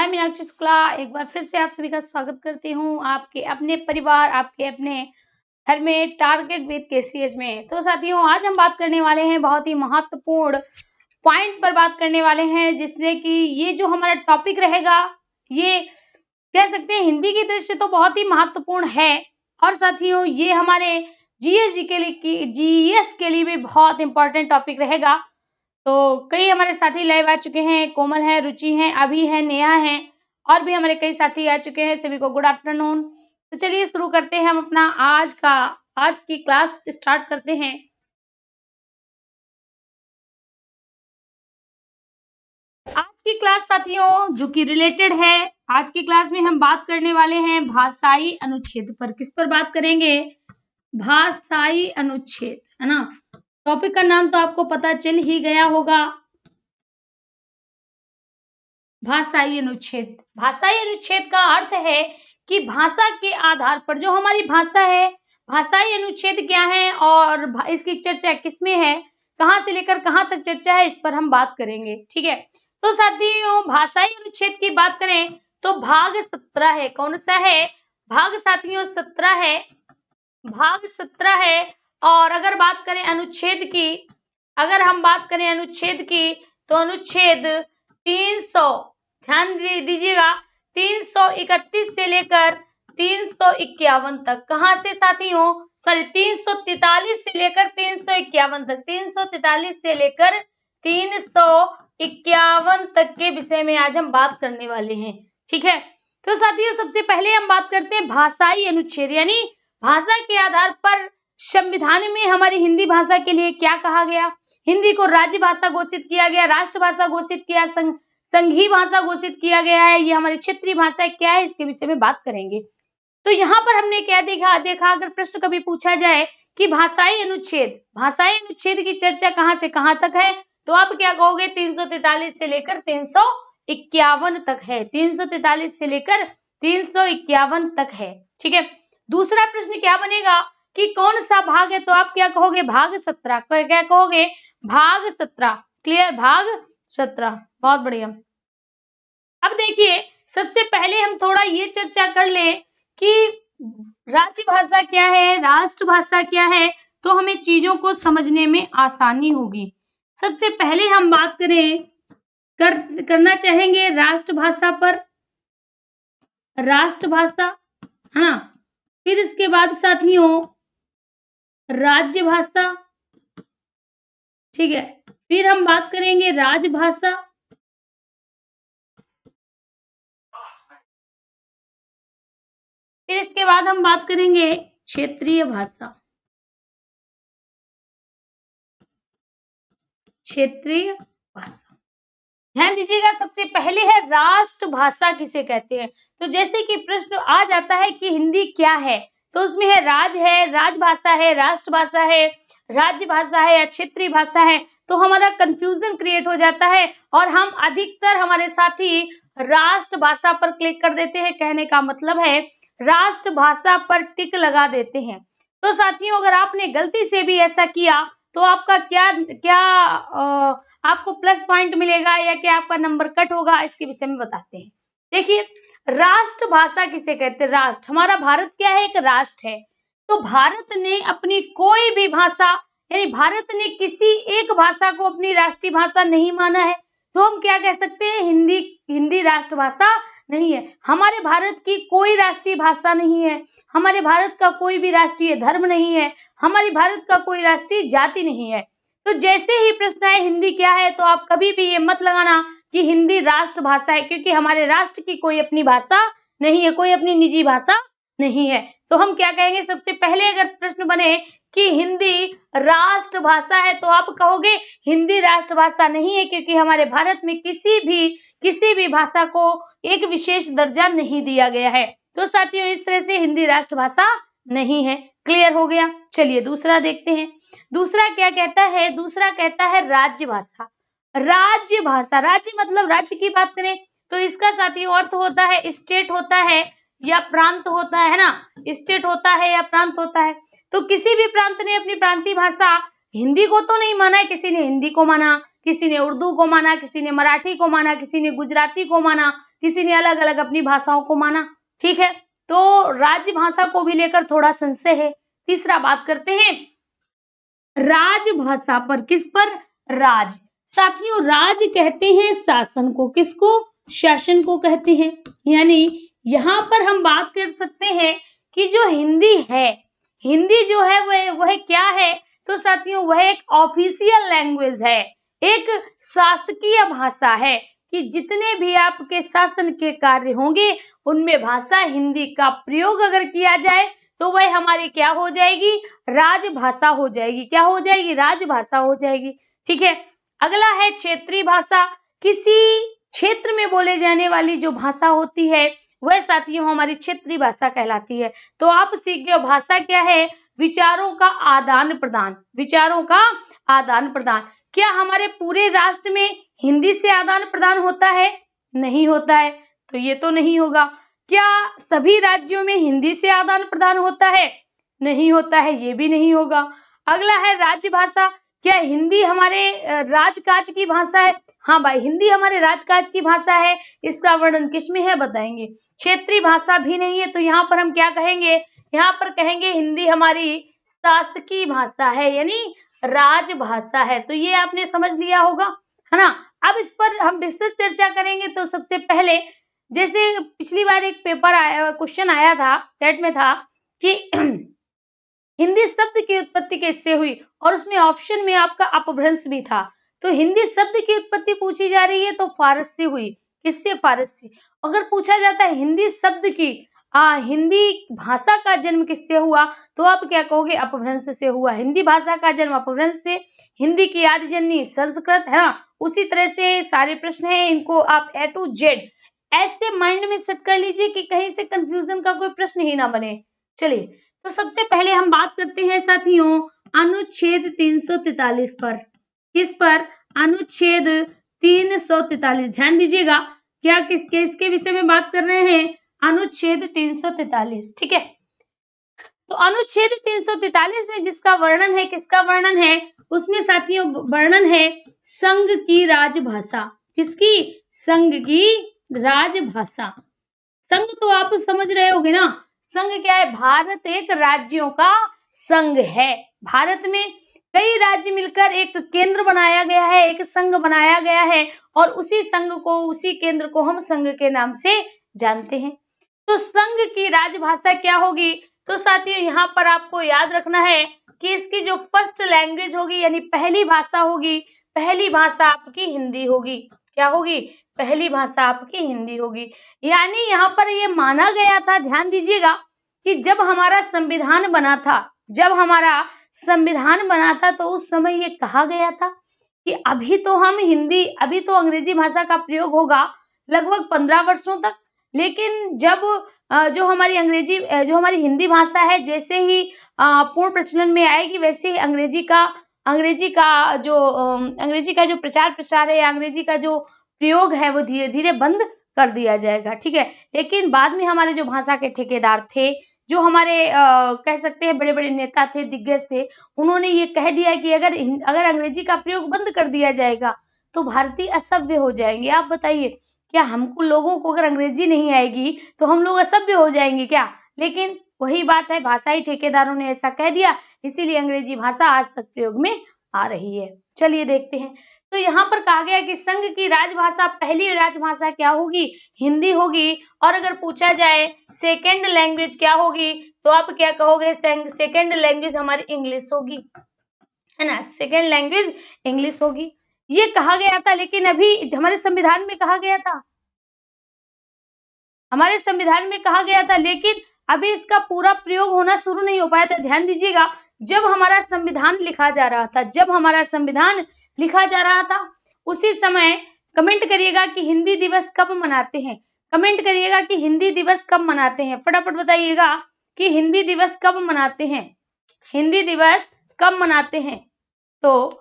मैं मीनाक्षी शुक्ला एक बार फिर से आप सभी का स्वागत करती हूँ आपके अपने परिवार, आपके अपने घर में टारगेट विद केसीएस में। तो साथियों, आज हम बात करने वाले हैं बहुत ही महत्वपूर्ण पॉइंट पर बात करने वाले हैं, जिसमें कि ये जो हमारा टॉपिक रहेगा, ये कह सकते हैं हिंदी की दृष्टि से तो बहुत ही महत्वपूर्ण है, और साथियों ये हमारे जीएस के लिए भी बहुत इंपॉर्टेंट टॉपिक रहेगा। तो कई हमारे साथी लाइव आ चुके हैं, कोमल है, रुचि है, अभी है, नेहा है, और भी हमारे कई साथी आ चुके हैं। सभी को गुड आफ्टरनून। तो चलिए शुरू करते हैं हम अपना आज की क्लास स्टार्ट करते हैं। आज की क्लास साथियों जो कि रिलेटेड है, आज की क्लास में हम बात करने वाले हैं भाषाई अनुच्छेद पर। किस पर बात करेंगे? भाषाई अनुच्छेद, है ना। टॉपिक का नाम तो आपको पता चल ही गया होगा, भाषाई अनुच्छेद। भाषाई अनुच्छेद का अर्थ है कि भाषा के आधार पर जो हमारी भाषा है, भाषाई अनुच्छेद क्या है और इसकी चर्चा किसमें है, कहां से लेकर कहां तक चर्चा है, इस पर हम बात करेंगे। ठीक है, तो साथियों भाषाई अनुच्छेद की बात करें तो भाग 17 है। कौन सा है? भाग साथियों 17 है, भाग 17 है। और अगर बात करें अनुच्छेद की, अगर हम बात करें अनुच्छेद की, तो अनुच्छेद 300, ध्यान दीजिएगा, 331 से लेकर 351 तक। कहां से साथियों? सॉरी, 343 से लेकर 351 तक, 343 से लेकर 351 तक के विषय में आज हम बात करने वाले हैं। ठीक है, तो साथियों सबसे पहले हम बात करते हैं भाषाई अनुच्छेद, यानी भाषा के आधार पर संविधान में हमारी हिंदी भाषा के लिए क्या कहा गया। हिंदी को राज्य भाषा घोषित किया गया, राष्ट्रभाषा घोषित किया, संघीय भाषा घोषित किया गया है, ये हमारी क्षेत्रीय भाषा क्या है, इसके विषय में बात करेंगे। तो यहाँ पर हमने क्या देखा अगर प्रश्न कभी पूछा जाए कि भाषाई अनुच्छेद की चर्चा कहाँ से कहाँ तक है, तो आप क्या कहोगे? 343 से लेकर 351 तक है, 343 से लेकर 351 तक है। ठीक है, दूसरा प्रश्न क्या बनेगा कि कौन सा भाग है, तो आप क्या कहोगे? भाग 17। क्या कहोगे? भाग 17। क्लियर, भाग 17, बहुत बढ़िया। अब देखिए, सबसे पहले हम थोड़ा ये चर्चा कर लें कि राज्य भाषा क्या है, राष्ट्रभाषा क्या है, तो हमें चीजों को समझने में आसानी होगी। सबसे पहले हम बात करना चाहेंगे राष्ट्रभाषा पर, राष्ट्रभाषा, है ना। फिर इसके बाद साथियों राज्य भाषा, ठीक है। फिर हम बात करेंगे राजभाषा, फिर इसके बाद हम बात करेंगे क्षेत्रीय भाषा, क्षेत्रीय भाषा। ध्यान दीजिएगा, सबसे पहले है राष्ट्रभाषा किसे कहते हैं। तो जैसे कि प्रश्न आ जाता है कि हिंदी क्या है, तो उसमें है राजभाषा है, राष्ट्रभाषा है, राज्य भाषा है या क्षेत्रीय भाषा है, तो हमारा कंफ्यूजन क्रिएट हो जाता है और हम अधिकतर हमारे साथी राष्ट्रभाषा पर क्लिक कर देते हैं। कहने का मतलब है राष्ट्रभाषा पर टिक लगा देते हैं। तो साथियों अगर आपने गलती से भी ऐसा किया तो आपका क्या आपको प्लस पॉइंट मिलेगा या क्या आपका नंबर कट होगा, इसके विषय में बताते हैं। देखिए, राष्ट्रभाषा किसे कहते हैं? राष्ट्र, हमारा भारत क्या है? एक राष्ट्र है। तो भारत ने अपनी कोई भी भाषा, यानी भारत ने किसी एक भाषा को अपनी राष्ट्रीय भाषा नहीं माना है, तो हम क्या कह सकते हैं? हिंदी राष्ट्रभाषा नहीं है। हमारे भारत की कोई राष्ट्रीय भाषा नहीं है, हमारे भारत का कोई भी राष्ट्रीय धर्म नहीं है, हमारे भारत का कोई राष्ट्रीय जाति नहीं है। तो जैसे ही प्रश्न है हिंदी क्या है, तो आप कभी भी ये मत लगाना कि हिंदी राष्ट्रभाषा है, क्योंकि हमारे राष्ट्र की कोई अपनी भाषा नहीं है, कोई अपनी निजी भाषा नहीं है। तो हम क्या कहेंगे? सबसे पहले अगर प्रश्न बने कि हिंदी राष्ट्रभाषा है, तो आप कहोगे हिंदी राष्ट्रभाषा नहीं है, क्योंकि हमारे भारत में किसी भी भाषा को एक विशेष दर्जा नहीं दिया गया है। तो साथियों इस तरह से हिंदी राष्ट्रभाषा नहीं है। क्लियर हो गया? चलिए दूसरा देखते हैं। दूसरा क्या कहता है? दूसरा कहता है राज्य भाषा। राज्य भाषा, राज्य मतलब राज्य की बात करें तो इसका साथियों अर्थ होता है स्टेट होता है या प्रांत होता है ना, स्टेट होता है या प्रांत होता है। तो किसी भी प्रांत ने अपनी प्रांतीय भाषा हिंदी को तो नहीं माना है, किसी ने हिंदी को माना, किसी ने उर्दू को माना, किसी ने मराठी को माना, किसी ने गुजराती को माना, किसी ने अलग अलग अपनी भाषाओं को माना। ठीक है, तो राजभाषा को भी लेकर थोड़ा संशय है। तीसरा बात करते हैं राजभाषा पर, किस पर? राज। साथियों, राज कहते हैं शासन को, किसको? शासन को कहते हैं। यानी यहाँ पर हम बात कर सकते हैं कि जो हिंदी है, हिंदी जो है वह क्या है? तो साथियों वह एक ऑफिशियल लैंग्वेज है, एक शासकीय भाषा है कि जितने भी आपके शासन के कार्य होंगे उनमें भाषा हिंदी का प्रयोग अगर किया जाए तो वह हमारी क्या हो जाएगी? राजभाषा हो जाएगी। क्या हो जाएगी? राजभाषा हो जाएगी। ठीक है, अगला है क्षेत्रीय भाषा। किसी क्षेत्र में बोले जाने वाली जो भाषा होती है वह साथियों हमारी क्षेत्रीय भाषा कहलाती है। तो आप सीख गए भाषा क्या है? विचारों का आदान प्रदान, विचारों का आदान प्रदान। क्या हमारे पूरे राष्ट्र में हिंदी से आदान प्रदान होता है? नहीं होता है, तो ये तो नहीं होगा। क्या सभी राज्यों में हिंदी से आदान प्रदान होता है? नहीं होता है, ये भी नहीं होगा। अगला है राज्य भाषा। क्या हिंदी हमारे राजकाज की भाषा है? हाँ भाई, हिंदी हमारे राजकाज की भाषा है। इसका वर्णन किसमें है? बताएंगे। क्षेत्रीय भाषा भी नहीं है, तो यहाँ पर हम क्या कहेंगे? यहाँ पर कहेंगे हिंदी हमारी शासकीय भाषा है, यानी राजभाषा है। तो ये आपने समझ लिया होगा, है ना। अब इस पर हम विस्तृत चर्चा करेंगे। तो सबसे पहले जैसे पिछली बार एक पेपर आया, क्वेश्चन आया था, टेट में था कि हिंदी शब्द की उत्पत्ति कैसे हुई, और उसमें ऑप्शन में आपका अपभ्रंश भी था। तो हिंदी शब्द की उत्पत्ति पूछी जा रही है तो फारस से हुई। किससे? फारस से। अगर पूछा जाता है हिंदी शब्द की हिंदी भाषा का जन्म किससे हुआ, तो आप क्या कहोगे? अपभ्रंश से हुआ। हिंदी भाषा का जन्म अपभ्रंश से। हिंदी की आदि जननी संस्कृत, है ना। उसी तरह से सारे प्रश्न हैं, इनको आप A to Z ऐसे माइंड में सेट कर लीजिए कि कहीं से कंफ्यूजन का कोई प्रश्न ही ना बने। चलिए, तो सबसे पहले हम बात करते हैं साथियों अनुच्छेद 343 पर। किस पर? अनुच्छेद 343। ध्यान दीजिएगा, क्या किसके विषय में बात कर रहे हैं? अनुच्छेद 343। ठीक है, तो अनुच्छेद 343 में जिसका वर्णन है, किसका वर्णन है? उसमें साथियों वर्णन है संघ की राजभाषा। किसकी? संघ की राजभाषा। संघ तो आप समझ रहे होगे ना, संघ क्या है? भारत एक राज्यों का संघ है। भारत में कई राज्य मिलकर एक केंद्र बनाया गया है, एक संघ बनाया गया है, और उसी संघ को, उसी केंद्र को हम संघ के नाम से जानते हैं। तो संघ की राजभाषा क्या होगी? तो साथियों यहाँ पर आपको याद रखना है कि इसकी जो फर्स्ट लैंग्वेज होगी, यानी पहली भाषा होगी, पहली भाषा आपकी हिंदी होगी। क्या होगी? पहली भाषा आपकी हिंदी होगी। यानी यहाँ पर ये माना गया था, ध्यान दीजिएगा, कि जब हमारा संविधान बना था, जब हमारा संविधान बना था तो उस समय ये कहा गया था कि अभी तो हम हिंदी, अभी तो अंग्रेजी भाषा का प्रयोग होगा लगभग 15 वर्षों तक, लेकिन जब जो हमारी हिंदी भाषा है जैसे ही पूर्ण प्रचलन में आएगी, वैसे ही अंग्रेजी का जो प्रचार प्रसार है, अंग्रेजी का जो प्रयोग है वो धीरे धीरे बंद कर दिया जाएगा। ठीक है, लेकिन बाद में हमारे जो भाषा के ठेकेदार थे, जो हमारे कह सकते हैं बड़े बड़े नेता थे, दिग्गज थे, उन्होंने ये कह दिया कि अगर अंग्रेजी का प्रयोग बंद कर दिया जाएगा तो भारतीय असभ्य हो जाएंगे। आप बताइए, क्या हमको लोगों को अगर अंग्रेजी नहीं आएगी तो हम लोग असभ्य हो जाएंगे क्या? लेकिन वही बात है, भाषाई ठेकेदारों ने ऐसा कह दिया, इसीलिए अंग्रेजी भाषा आज तक प्रयोग में आ रही है। चलिए देखते हैं। तो यहाँ पर कहा गया कि संघ की राजभाषा, पहली राजभाषा क्या होगी? हिंदी होगी। और अगर पूछा जाए सेकेंड लैंग्वेज क्या होगी, तो आप क्या कहोगे? सेकेंड लैंग्वेज हमारी इंग्लिश होगी, है ना। सेकेंड लैंग्वेज इंग्लिश होगी, ये कहा गया था। लेकिन अभी हमारे संविधान में कहा गया था, हमारे संविधान में कहा गया था, लेकिन अभी इसका पूरा प्रयोग होना शुरू नहीं हो पाया था। ध्यान दीजिएगा, जब हमारा संविधान लिखा जा रहा था, जब हमारा संविधान लिखा जा रहा था, उसी समय कमेंट करिएगा कि हिंदी दिवस कब मनाते हैं। कमेंट करिएगा कि हिंदी दिवस कब मनाते हैं, फटाफट बताइएगा कि हिंदी दिवस कब मनाते हैं, हिंदी दिवस कब मनाते हैं। तो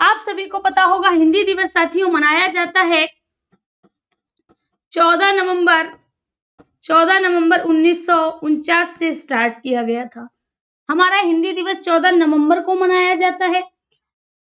आप सभी को पता होगा हिंदी दिवस साथियों मनाया जाता है 14 नवंबर 1949 से स्टार्ट किया गया था। हमारा हिंदी दिवस 14 नवंबर को मनाया जाता है।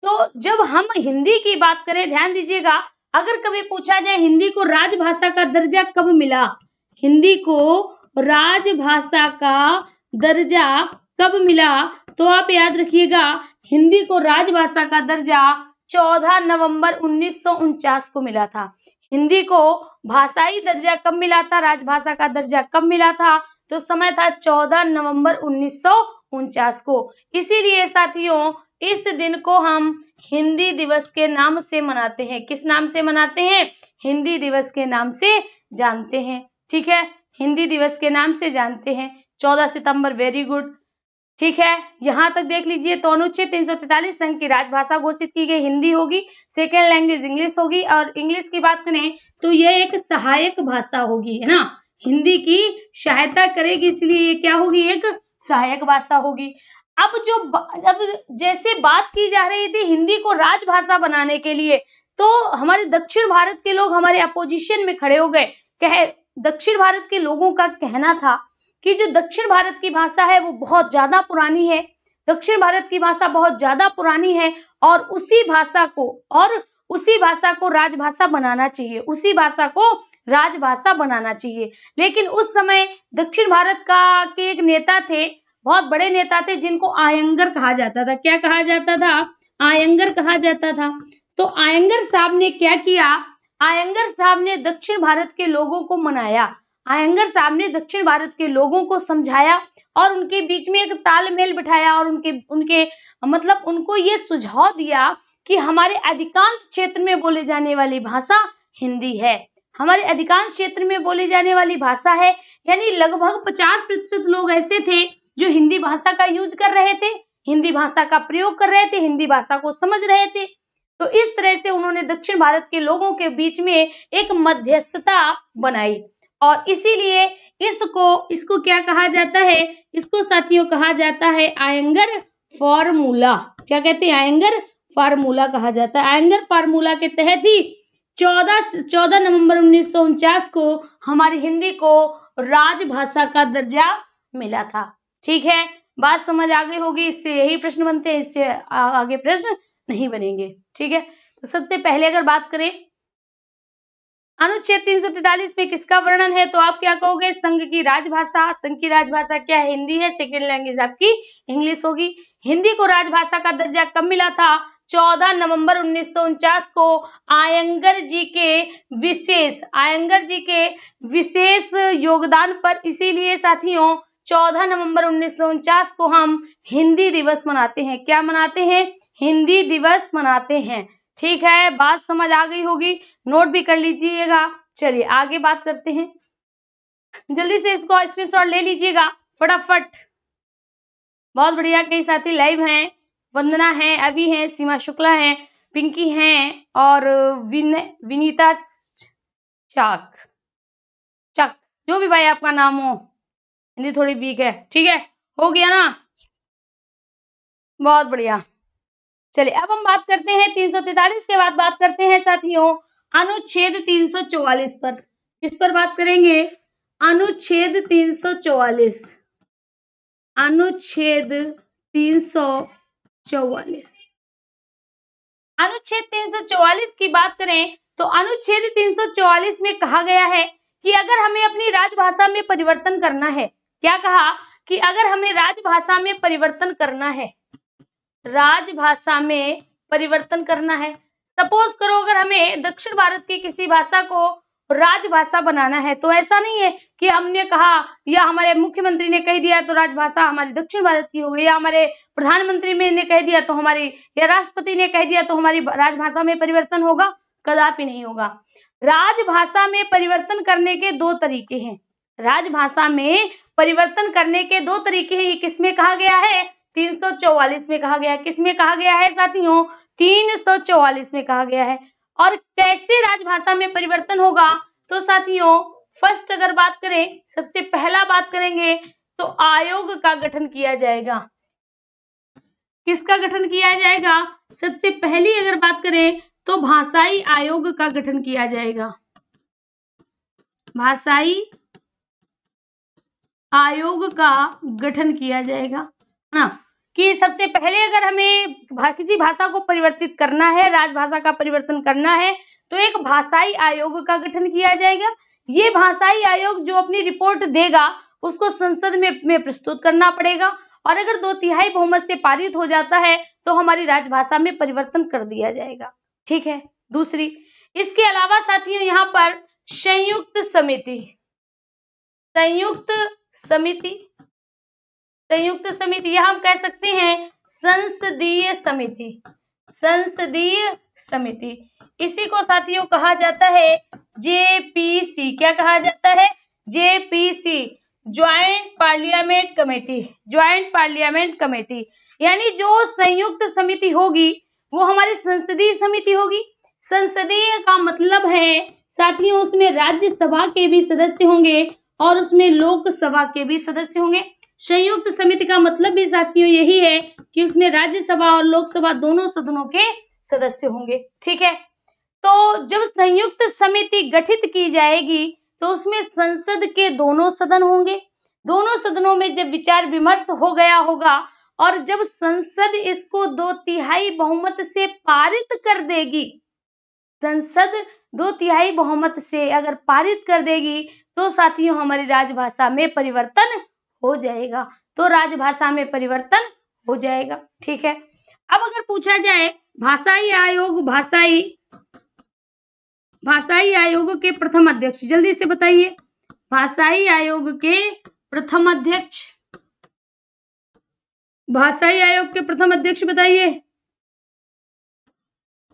तो जब हम हिंदी की बात करें, ध्यान दीजिएगा, अगर कभी पूछा जाए हिंदी को राजभाषा का दर्जा कब मिला, हिंदी को राजभाषा का दर्जा कब मिला, तो आप याद रखिएगा हिंदी को राजभाषा का दर्जा 14 नवंबर 1949 को मिला था। हिंदी को भाषाई दर्जा कब मिला था, राजभाषा का दर्जा कब मिला था, तो समय था 14 नवंबर 1949 को। इसीलिए साथियों इस दिन को हम हिंदी दिवस के नाम से मनाते हैं। किस नाम से मनाते हैं, हिंदी दिवस के नाम से जानते हैं। ठीक है, हिंदी दिवस के नाम से जानते हैं। 14 सितंबर, वेरी गुड। ठीक है, यहाँ तक देख लीजिए। तो अनुच्छेद 343 संघ की राजभाषा घोषित की गई हिंदी होगी, सेकेंड लैंग्वेज इंग्लिश होगी, और इंग्लिश की बात करें तो यह एक सहायक भाषा होगी, है ना, हिंदी की सहायता करेगी, इसलिए ये क्या होगी, एक सहायक भाषा होगी। अब जैसे बात की जा रही थी हिंदी को राजभाषा बनाने के लिए, तो हमारे दक्षिण भारत के लोग हमारे अपोजिशन में खड़े हो गए। दक्षिण भारत के लोगों का कहना था कि जो दक्षिण भारत की भाषा है वो बहुत ज्यादा पुरानी है, दक्षिण भारत की भाषा बहुत ज्यादा पुरानी है, और उसी भाषा को राजभाषा बनाना चाहिए, उसी भाषा को राजभाषा बनाना चाहिए। लेकिन उस समय दक्षिण भारत के एक नेता थे, बहुत बड़े नेता थे, जिनको आयंगर कहा जाता था। क्या कहा जाता था, आयंगर कहा जाता था। तो आयंगर साहब ने क्या किया, आयंगर साहब ने दक्षिण भारत के लोगों को मनाया, आयंगर साहब ने दक्षिण भारत के लोगों को समझाया और उनके बीच में एक तालमेल बिठाया, और उनको ये सुझाव दिया कि हमारे अधिकांश क्षेत्र में बोले जाने वाली भाषा हिंदी है, हमारे अधिकांश क्षेत्र में बोली जाने वाली भाषा है। यानी लगभग 50% लोग ऐसे थे जो हिंदी भाषा का यूज कर रहे थे, हिंदी भाषा का प्रयोग कर रहे थे, हिंदी भाषा को समझ रहे थे। तो इस तरह से उन्होंने दक्षिण भारत के लोगों के बीच में एक मध्यस्थता बनाई, और इसीलिए इसको क्या कहा जाता है, इसको साथियों कहा जाता है आयंगर फार्मूला। क्या कहते हैं, आयंगर फार्मूला कहा जाता है। आयंगर फार्मूला के तहत ही 14 नवंबर 1949 को हमारी हिंदी को राजभाषा का दर्जा मिला था। ठीक है, बात समझ आ गई होगी। इससे यही प्रश्न बनते हैं, इससे आगे प्रश्न नहीं बनेंगे। ठीक है, तो सबसे पहले अगर बात करें अनुच्छेद 343 में किसका वर्णन है, तो आप क्या कहोगे, संघ की राजभाषा। संघ की राजभाषा क्या है, हिंदी है, सेकेंड लैंग्वेज आपकी इंग्लिश होगी। हिंदी को राजभाषा का दर्जा कब मिला था, 14 नवंबर 1949 को आयंगर जी के विशेष योगदान पर। इसीलिए साथियों 14 नवंबर 1949 को हम हिंदी दिवस मनाते हैं। क्या मनाते हैं, हिंदी दिवस मनाते हैं। ठीक है, बात समझ आ गई होगी, नोट भी कर लीजिएगा। चलिए आगे बात करते हैं, जल्दी से इसको स्क्रीनशॉट ले लीजिएगा फटाफट। बहुत बढ़िया, कई साथी लाइव हैं, वंदना है, अभी हैं, सीमा शुक्ला हैं, पिंकी हैं, और विनीता चक, जो भी भाई आपका नाम हो, हिंदी थोड़ी वीक है। ठीक है, हो गया ना, बहुत बढ़िया। चलिए अब हम बात करते हैं 343 के बाद बात करते हैं साथियों अनुच्छेद 344 पर। किस पर बात करेंगे, अनुच्छेद 344। अनुच्छेद 344, अनुच्छेद 344 की बात करें तो अनुच्छेद 344 में कहा गया है कि अगर हमें अपनी राजभाषा में परिवर्तन करना है, क्या कहा कि अगर हमें राजभाषा में परिवर्तन करना है, राजभाषा में परिवर्तन करना है। सपोज करो अगर हमें दक्षिण भारत की किसी भाषा को राजभाषा बनाना है, तो ऐसा नहीं है कि हमने कहा या हमारे मुख्यमंत्री ने कह दिया तो राजभाषा हमारी दक्षिण भारत की होगी, या हमारे प्रधानमंत्री ने कह दिया तो हमारी, या राष्ट्रपति ने कह दिया तो हमारी राजभाषा में परिवर्तन होगा, कदापि नहीं होगा। राजभाषा में परिवर्तन करने के दो तरीके हैं, राजभाषा में परिवर्तन करने के दो तरीके हैं। ये किसमें कहा गया है, 344 में कहा गया है। किसमें कहा गया है साथियों, 344 में कहा गया है। और कैसे राजभाषा में परिवर्तन होगा, तो साथियों फर्स्ट अगर बात करें, सबसे पहला बात करेंगे तो आयोग का गठन किया जाएगा। किसका गठन किया जाएगा, सबसे पहली अगर बात करें तो भाषाई आयोग का गठन किया जाएगा। भाषाई आयोग का गठन किया जाएगा ना, कि सबसे पहले अगर हमें किसी भाषा को परिवर्तित करना है, राजभाषा का परिवर्तन करना है, तो एक भाषाई आयोग का गठन किया जाएगा। ये भाषाई आयोग जो अपनी रिपोर्ट देगा उसको संसद में प्रस्तुत करना पड़ेगा, और अगर 2/3 बहुमत से पारित हो जाता है तो हमारी राजभाषा में परिवर्तन कर दिया जाएगा। ठीक है। दूसरी, इसके अलावा साथियों यहाँ पर संयुक्त समिति, संयुक्त समिति, संयुक्त समिति या हम कह सकते हैं संसदीय समिति, संसदीय समिति, इसी को साथियों कहा जाता है जेपीसी। क्या कहा जाता है? JPC, joint parliament committee, joint parliament committee. यानी जो संयुक्त समिति होगी वो हमारी संसदीय समिति होगी। संसदीय का मतलब है साथियों उसमें राज्यसभा के भी सदस्य होंगे और उसमें लोकसभा के भी सदस्य होंगे। संयुक्त समिति का मतलब भी साथियों यही है कि उसमें राज्यसभा और लोकसभा दोनों सदनों के सदस्य होंगे। ठीक है। तो जब संयुक्त समिति गठित की जाएगी तो उसमें संसद के दोनों सदन होंगे। दोनों सदनों में जब विचार विमर्श हो गया होगा और जब संसद इसको 2/3 बहुमत से पारित कर देगी, संसद 2/3 बहुमत से अगर पारित कर देगी तो साथियों हमारी राजभाषा में परिवर्तन हो जाएगा। तो राजभाषा में परिवर्तन हो जाएगा। ठीक है। अब अगर पूछा जाए भाषाई आयोग, भाषाई आयोग के प्रथम अध्यक्ष, जल्दी से बताइए, भाषाई आयोग के प्रथम अध्यक्ष, भाषाई आयोग के प्रथम अध्यक्ष बताइए।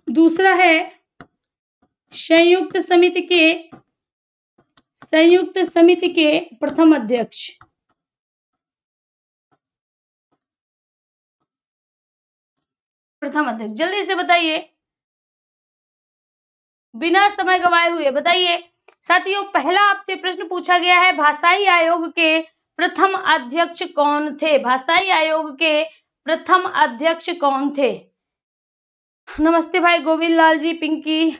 दूसरा है संयुक्त समिति के प्रथम अध्यक्ष, प्रथम अध्यक्ष, जल्दी से बताइए, बिना समय गवाए हुए बताइए। साथियों पहला आपसे प्रश्न पूछा गया है भाषाई आयोग के प्रथम अध्यक्ष कौन थे? भाषाई आयोग के प्रथम अध्यक्ष कौन थे? नमस्ते भाई गोविंद लाल जी, पिंकी।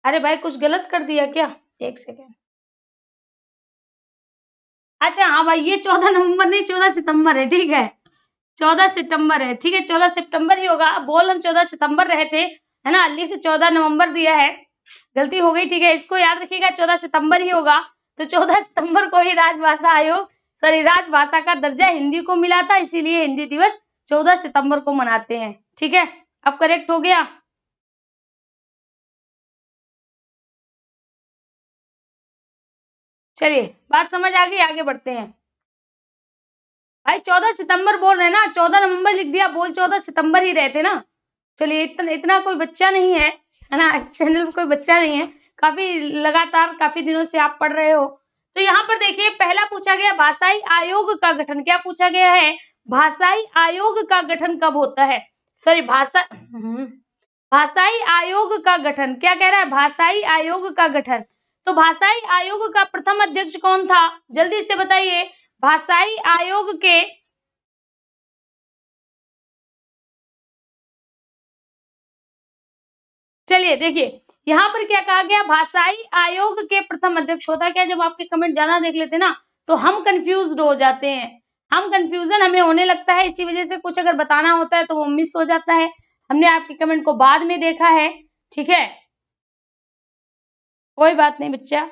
अरे भाई कुछ गलत कर दिया क्या? एक सेकेंड। अच्छा हाँ भाई, ये 14 नवंबर नहीं 14 सितंबर है। ठीक है, 14 सितंबर है। ठीक है, 14 सितंबर ही होगा। बोल हम 14 सितंबर रहे थे, है ना, लिख 14 नवंबर दिया है, गलती हो गई। ठीक है, इसको याद रखिएगा, 14 सितंबर ही होगा। तो 14 सितंबर को ही राजभाषा आयोग, सॉरी, राजभाषा का दर्जा हिंदी को मिला था, इसीलिए हिंदी दिवस 14 सितंबर को मनाते हैं। ठीक है, अब करेक्ट हो गया। चलिए बात समझ आ गई, आगे बढ़ते हैं। भाई 14 सितंबर बोल रहे हैं ना, 14 नवंबर लिख दिया, बोल 14 सितंबर ही रहते ना। चलिए इतना कोई बच्चा नहीं है ना, चैनल में कोई बच्चा नहीं है, काफी लगातार काफी दिनों से आप पढ़ रहे हो। तो यहाँ पर देखिए पहला पूछा गया भाषाई आयोग का गठन, क्या पूछा गया है? भाषाई आयोग का गठन कब होता है? सॉरी, भाषाई आयोग का गठन, क्या कह रहा है? भाषाई आयोग का गठन। तो भाषाई आयोग का प्रथम अध्यक्ष कौन था? जल्दी से बताइए। भाषाई आयोग के चलिए देखिए यहाँ पर क्या कहा गया, भाषाई आयोग के प्रथम अध्यक्ष होता है क्या? जब आपके कमेंट ज्यादा देख लेते ना तो हम कंफ्यूज हो जाते हैं, हम कंफ्यूजन हमें होने लगता है, इसी वजह से कुछ अगर बताना होता है तो वो मिस हो जाता है। हमने आपके कमेंट को बाद में देखा है। ठीक है, कोई बात नहीं बच्चा,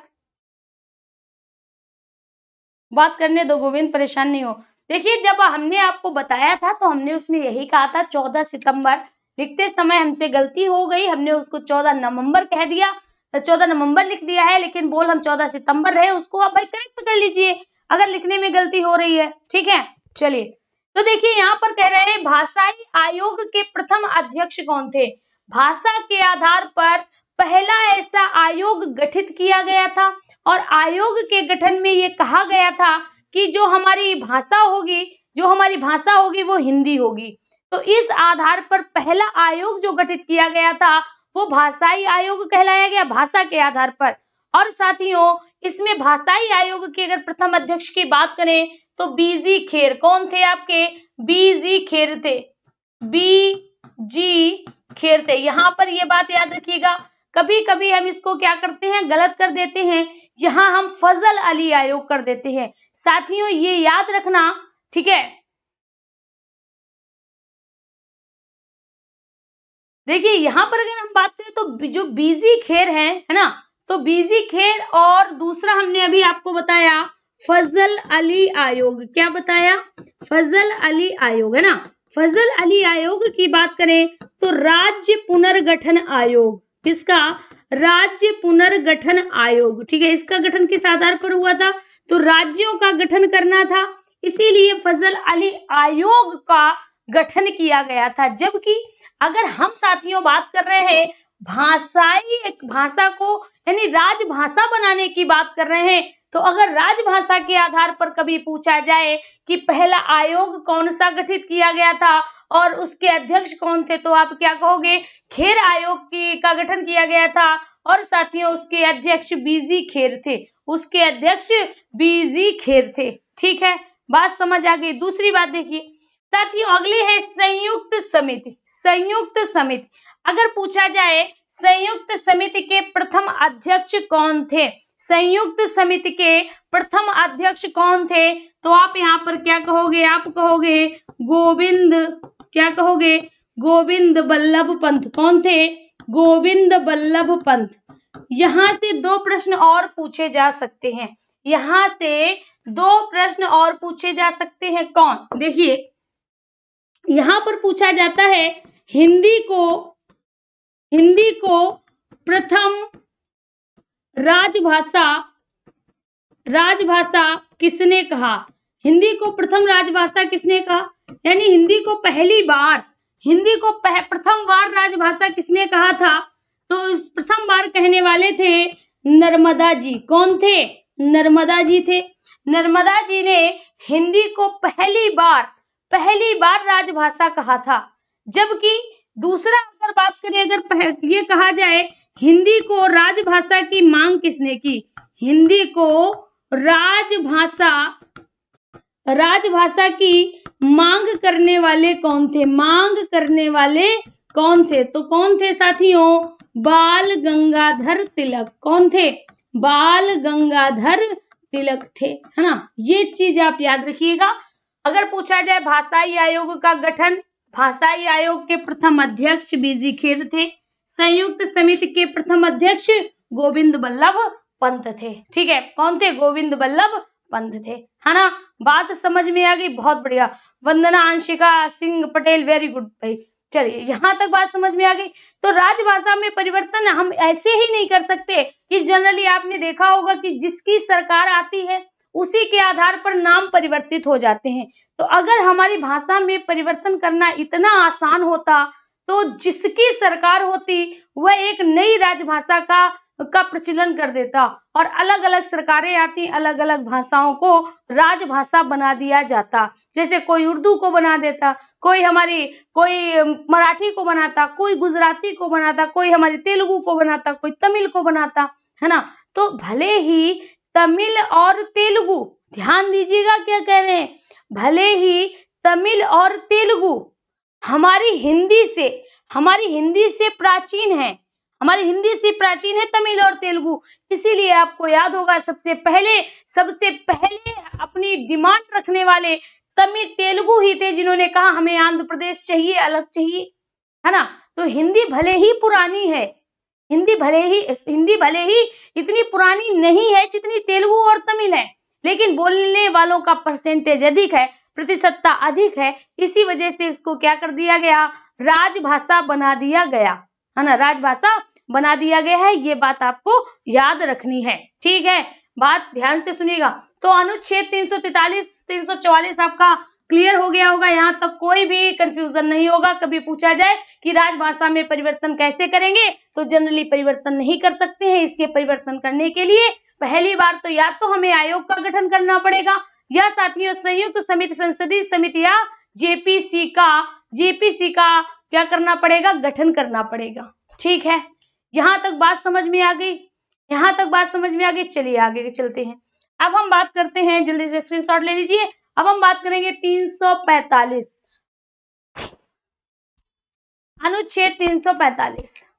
बात करने दो गोविंद, परेशान नहीं हो। देखिए जब हमने आपको बताया था तो हमने उसमें यही कहा था 14 सितंबर, लिखते समय हमसे गलती हो गई, हमने उसको 14 नवंबर कह दिया, तो 14 नवंबर लिख दिया है, लेकिन बोल हम 14 सितंबर रहे, उसको आप भाई करेक्ट कर लीजिए अगर लिखने में गलती हो रही है। ठीक है, चलिए तो देखिए यहाँ पर कह रहे हैं भाषाई आयोग के प्रथम अध्यक्ष कौन थे? भाषा के आधार पर पहला ऐसा आयोग गठित किया गया था और आयोग के गठन में ये कहा गया था कि जो हमारी भाषा होगी वो हिंदी होगी। तो इस आधार पर पहला आयोग जो गठित किया गया था वो भाषाई आयोग कहलाया गया, भाषा के आधार पर। और साथियों इसमें भाषाई आयोग के अगर प्रथम अध्यक्ष की बात करें तो बीजी खेर, कौन थे आपके? बीजी खेर थे, बीजी खेर थे। यहाँ पर ये बात याद रखिएगा, कभी कभी हम इसको क्या करते हैं, गलत कर देते हैं, यहाँ हम फजल अली आयोग कर देते हैं। साथियों ये याद रखना, ठीक है। देखिए यहाँ पर अगर हम बात करें तो जो बीजी खेर है ना, तो बीजी खेर और दूसरा हमने अभी आपको बताया फजल अली आयोग। क्या बताया? फजल अली आयोग, है ना। फजल अली आयोग की बात करें तो राज्य पुनर्गठन आयोग, किसका? राज्य पुनर्गठन आयोग, ठीक है। इसका गठन किस आधार पर हुआ था? तो राज्यों का गठन करना था, इसीलिए फजल अली आयोग का गठन किया गया था। जबकि अगर हम साथियों बात कर रहे हैं भाषा को यानी राजभाषा बनाने की बात कर रहे हैं, तो अगर राजभाषा के आधार पर कभी पूछा जाए कि पहला आयोग कौन सा गठित किया गया था और उसके अध्यक्ष कौन थे, तो आप क्या कहोगे? खेर आयोग का गठन किया गया था और साथियों उसके अध्यक्ष बीजी खेर थे, उसके अध्यक्ष बीजी खेर थे। ठीक है, बात समझ आ गई। दूसरी बात देखिए साथियों, अगली है संयुक्त समिति। संयुक्त समिति अगर पूछा जाए संयुक्त समिति के प्रथम अध्यक्ष कौन थे, संयुक्त समिति के प्रथम अध्यक्ष कौन थे, तो आप यहाँ पर क्या कहोगे? आप कहोगे गोविंद, क्या कहोगे? गोविंद बल्लभ पंत। कौन थे? गोविंद बल्लभ पंत। यहाँ से दो प्रश्न और पूछे जा सकते हैं, यहाँ से दो प्रश्न और पूछे जा सकते हैं। कौन? देखिए यहाँ पर पूछा जाता है हिंदी को प्रथम राजभाषा किसने कहा? हिंदी को प्रथम राजभाषा किसने कहा? यानी हिंदी को प्रथम बार राजभाषा किसने कहा था? तो इस प्रथम बार कहने वाले थे नर्मदा जी। कौन थे? नर्मदा जी थे। नर्मदा जी ने हिंदी को पहली बार राजभाषा कहा था। जबकि दूसरा अगर बात करें, अगर ये कहा जाए हिंदी को राजभाषा की मांग किसने की? हिंदी को राजभाषा की मांग करने वाले कौन थे? मांग करने वाले कौन थे? तो कौन थे साथियों? बाल गंगाधर तिलक। कौन थे? बाल गंगाधर तिलक थे, है ना। ये चीज आप याद रखिएगा। अगर पूछा जाए भाषाई आयोग का गठन, भाषाई आयोग के प्रथम अध्यक्ष बीजी खेर थे। संयुक्त समिति के प्रथम अध्यक्ष गोविंद बल्लभ पंत थे। ठीक है, कौन थे? गोविंद बल्लभ पंत थे, है ना। बात समझ में आ गई? बहुत बढ़िया। वंदना अंशिका सिंह पटेल, वेरी गुड भाई। चलिए यहाँ तक बात समझ में आ गई। तो राजभाषा में परिवर्तन हम ऐसे ही नहीं कर सकते कि जनरली आपने देखा होगा कि जिसकी सरकार आती है उसी के आधार पर नाम परिवर्तित हो जाते हैं। तो अगर हमारी भाषा में परिवर्तन करना इतना आसान होता तो जिसकी सरकार होती वह एक नई राजभाषा का प्रचलन कर देता और अलग अलग सरकारें आती, अलग अलग भाषाओं को राजभाषा बना दिया जाता। जैसे कोई उर्दू को बना देता, कोई मराठी को बनाता, कोई गुजराती को बनाता, कोई हमारी तेलुगु को बनाता, कोई तमिल को बनाता, है ना। तो भले ही तमिल और तेलुगु, ध्यान दीजिएगा क्या कह रहे हैं, भले ही तमिल और तेलुगु हमारी हिंदी से प्राचीन है, हमारी हिंदी से प्राचीन है तमिल और तेलुगु। इसीलिए आपको याद होगा सबसे पहले अपनी डिमांड रखने वाले तमिल तेलुगु ही थे, जिन्होंने कहा हमें आंध्र प्रदेश चाहिए, अलग चाहिए, है ना। तो हिंदी भले ही पुरानी है, हिंदी भले ही इतनी पुरानी नहीं है जितनी तेलुगु और तमिल है, लेकिन बोलने वालों का परसेंटेज अधिक है, प्रतिशतता अधिक है। इसी वजह से इसको क्या कर दिया गया? राजभाषा बना दिया गया, है ना। राजभाषा बना दिया गया है, ये बात आपको याद रखनी है। ठीक है, बात ध्यान से सुनिएगा। तो अनुच्छेद 343, 344 आपका क्लियर हो गया होगा। यहाँ तक कोई भी कंफ्यूजन नहीं होगा। कभी पूछा जाए कि राजभाषा में परिवर्तन कैसे करेंगे, तो जनरली परिवर्तन नहीं कर सकते हैं। इसके परिवर्तन करने के लिए पहली बार तो या तो हमें आयोग का गठन करना पड़ेगा या साथियों संयुक्त समिति, संसदीय समिति या जेपीसी का क्या करना पड़ेगा? गठन करना पड़ेगा। ठीक है, यहाँ तक बात समझ में आ गई? यहाँ तक बात समझ में आ गई? चलिए आगे चलते हैं। अब हम बात करते हैं, जल्दी से स्क्रीनशॉट ले लीजिए। अब हम बात करेंगे 345, अनुच्छेद 345।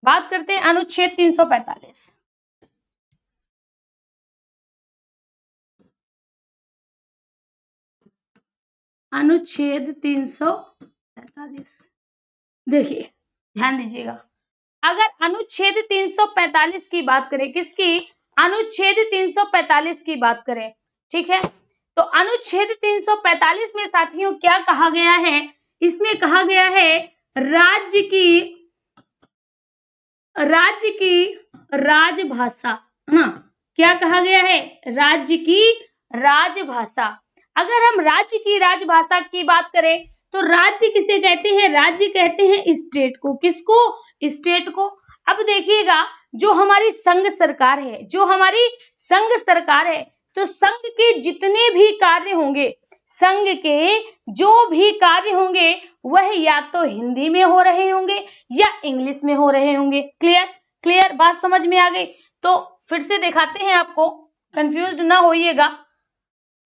बात करते हैं अनुच्छेद 345। अनुच्छेद 345, देखिए ध्यान दीजिएगा, अगर अनुच्छेद 345 की बात करें, किसकी, अनुच्छेद 345 की बात करें, ठीक है, तो अनुच्छेद 345 में साथियों क्या कहा गया है, इसमें कहा गया है राज्य की राजभाषा, हाँ, क्या कहा गया है, राज्य की राजभाषा। अगर हम राज्य की राजभाषा की बात करें तो राज्य किसे कहते हैं, राज्य कहते हैं स्टेट को, किसको, स्टेट को। अब देखिएगा, जो हमारी संघ सरकार है, जो हमारी संघ सरकार है, तो संघ के जितने भी कार्य होंगे, संघ के जो भी कार्य होंगे वह या तो हिंदी में हो रहे होंगे या इंग्लिश में हो रहे होंगे। क्लियर, क्लियर, बात समझ में आ गई। तो फिर से दिखाते हैं आपको, कंफ्यूज्ड ना होइएगा।